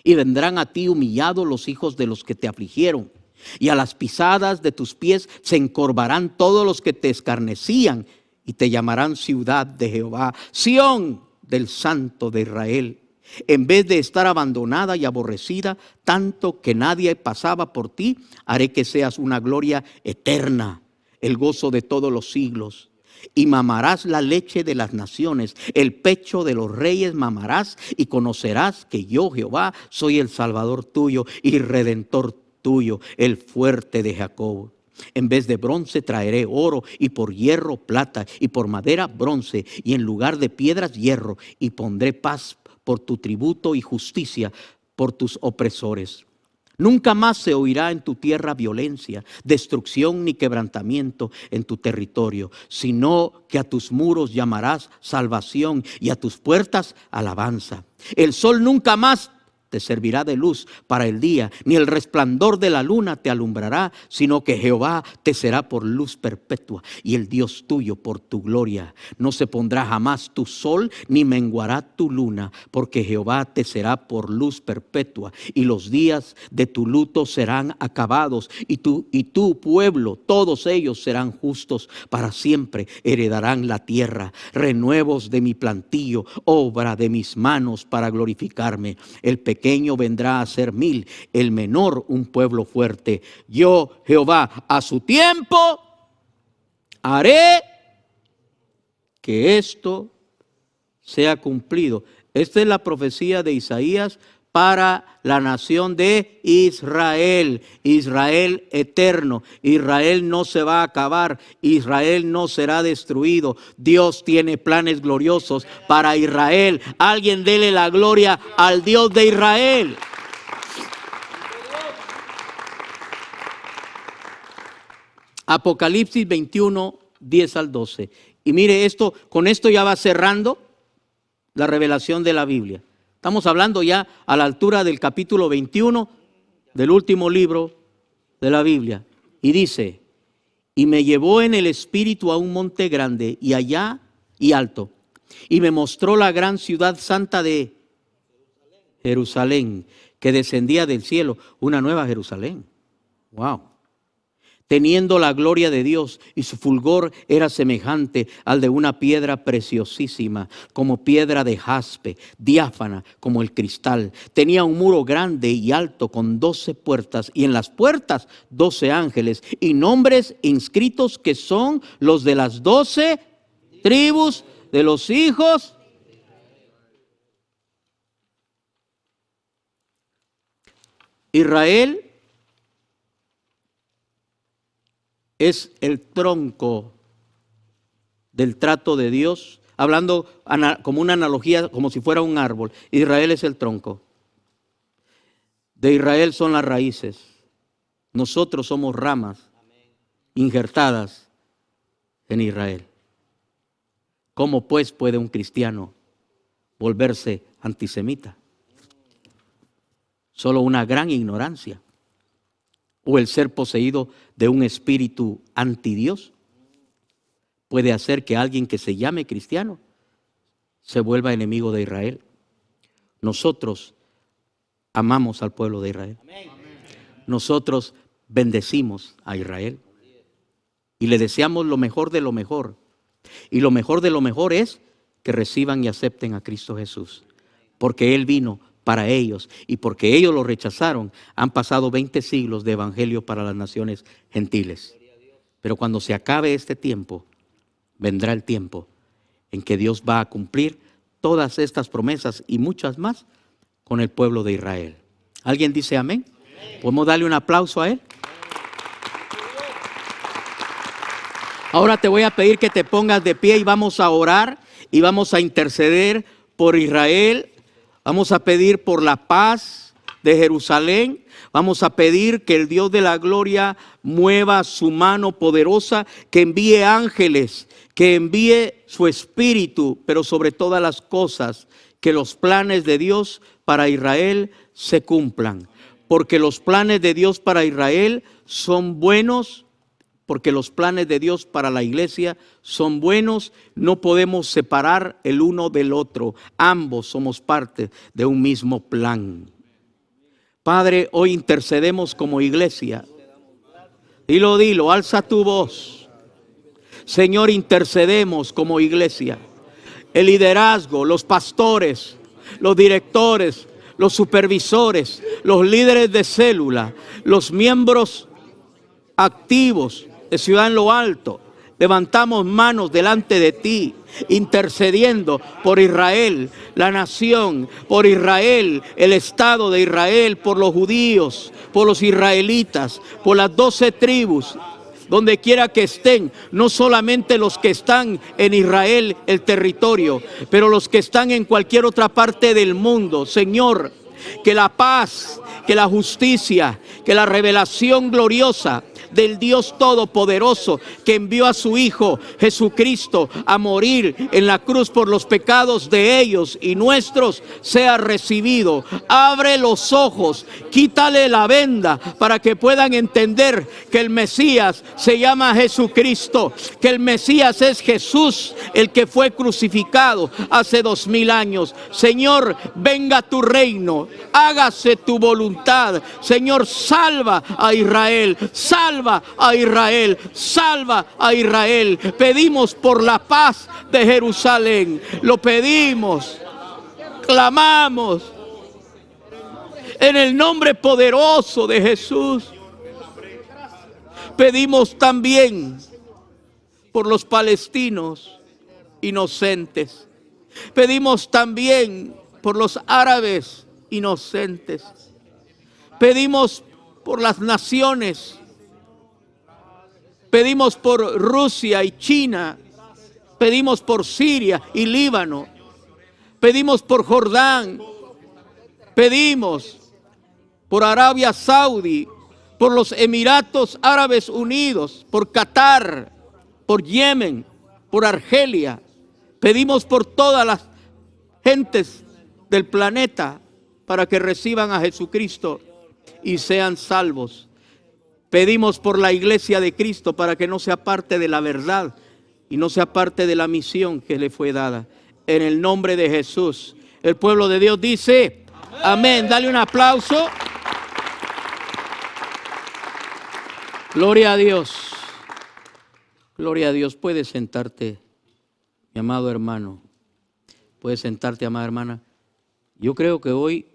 [SPEAKER 1] Y vendrán a ti humillados los hijos de los que te afligieron, y a las pisadas de tus pies se encorvarán todos los que te escarnecían, y te llamarán ciudad de Jehová, Sión del Santo de Israel. En vez de estar abandonada y aborrecida, tanto que nadie pasaba por ti, haré que seas una gloria eterna, el gozo de todos los siglos. Y mamarás la leche de las naciones, el pecho de los reyes mamarás, y conocerás que yo, Jehová, soy el Salvador tuyo y Redentor tuyo, el fuerte de Jacob. En vez de bronce traeré oro, y por hierro plata, y por madera bronce, y en lugar de piedras hierro, y pondré paz por tu tributo y justicia por tus opresores. Nunca más se oirá en tu tierra violencia, destrucción ni quebrantamiento en tu territorio, sino que a tus muros llamarás salvación y a tus puertas alabanza. El sol nunca más te servirá de luz para el día, ni el resplandor de la luna te alumbrará, sino que Jehová te será por luz perpetua y el Dios tuyo por tu gloria. No se pondrá jamás tu sol, ni menguará tu luna, porque Jehová te será por luz perpetua, y los días de tu luto serán acabados, y tu pueblo, todos ellos serán justos para siempre, heredarán la tierra. Renuevos de mi plantillo, obra de mis manos para glorificarme. El pequeño vendrá a ser 1000, el menor un pueblo fuerte. Yo, Jehová, a su tiempo haré que esto sea cumplido. Esta es la profecía de Isaías para la nación de Israel. Israel eterno. Israel no se va a acabar. Israel no será destruido. Dios tiene planes gloriosos para Israel. Alguien dele la gloria al Dios de Israel. Apocalipsis 21, 10 al 12. Y mire esto, con esto ya va cerrando. la revelación de la Biblia. Estamos hablando ya a la altura del capítulo 21 del último libro de la Biblia. Y dice, y me llevó en el espíritu a un monte grande y allá y alto, y me mostró la gran ciudad santa de Jerusalén, que descendía del cielo, una nueva Jerusalén. Wow. Teniendo la gloria de Dios, y su fulgor era semejante al de una piedra preciosísima, como piedra de jaspe, diáfana como el cristal. Tenía un muro grande y alto con 12 puertas, y en las puertas 12 ángeles, y nombres inscritos que son los de las 12 tribus de los hijos. Israel es el tronco del trato de Dios, hablando como una analogía, como si fuera un árbol. Israel es el tronco. De Israel son las raíces. Nosotros somos ramas injertadas en Israel. ¿Cómo pues puede un cristiano volverse antisemita? Solo una gran ignorancia. O el ser poseído de un espíritu antidios puede hacer que alguien que se llame cristiano se vuelva enemigo de Israel. Nosotros amamos al pueblo de Israel. Nosotros bendecimos a Israel y le deseamos lo mejor de lo mejor. Y lo mejor de lo mejor es que reciban y acepten a Cristo Jesús, porque Él vino para ellos, y porque ellos lo rechazaron, han pasado 20 siglos de evangelio para las naciones gentiles. Pero cuando se acabe este tiempo, vendrá el tiempo en que Dios va a cumplir todas estas promesas y muchas más con el pueblo de Israel. ¿Alguien dice amén? ¿Podemos darle un aplauso a Él? Ahora te voy a pedir que te pongas de pie y vamos a orar y vamos a interceder por Israel. Vamos a pedir por la paz de Jerusalén. Vamos a pedir que el Dios de la gloria mueva su mano poderosa, que envíe ángeles, que envíe su espíritu, pero sobre todas las cosas, que los planes de Dios para Israel se cumplan. Porque los planes de Dios para Israel son buenos. Porque los planes de Dios para la iglesia son buenos, no podemos separar el uno del otro. Ambos somos parte de un mismo plan. Padre, hoy intercedemos como iglesia. Dilo, alza tu voz. Señor, intercedemos como iglesia. El liderazgo, los pastores, los directores, los supervisores, los líderes de célula, los miembros activos de Ciudad en lo Alto, levantamos manos delante de ti, intercediendo por Israel, la nación, por Israel, el Estado de Israel, por los judíos, por los israelitas, por las 12 tribus, donde quiera que estén, no solamente los que están en Israel, el territorio, pero los que están en cualquier otra parte del mundo. Señor, que la paz, que la justicia, que la revelación gloriosa del Dios Todopoderoso, que envió a su Hijo Jesucristo a morir en la cruz por los pecados de ellos y nuestros, sea recibido. Abre los ojos, quítale la venda para que puedan entender que el Mesías se llama Jesucristo, que el Mesías es Jesús, el que fue crucificado hace 2000 años. Señor, venga tu reino, hágase tu voluntad. Señor, salva a Israel, salva a Israel, salva a Israel. Pedimos por la paz de Jerusalén, lo pedimos, clamamos en el nombre poderoso de Jesús. Pedimos también por los palestinos inocentes. Pedimos también por los árabes inocentes. Pedimos por las naciones. Pedimos por Rusia y China. Pedimos por Siria y Líbano. Pedimos por Jordán. Pedimos por Arabia Saudí, por los Emiratos Árabes Unidos, por Qatar, por Yemen, por Argelia. Pedimos por todas las gentes del planeta para que reciban a Jesucristo y sean salvos. Pedimos por la iglesia de Cristo para que no sea parte de la verdad y no sea parte de la misión que le fue dada. En el nombre de Jesús. El pueblo de Dios dice, amén. Dale un aplauso. Gloria a Dios. Gloria a Dios. Puedes sentarte, mi amado hermano. Puedes sentarte, amada hermana. Yo creo que hoy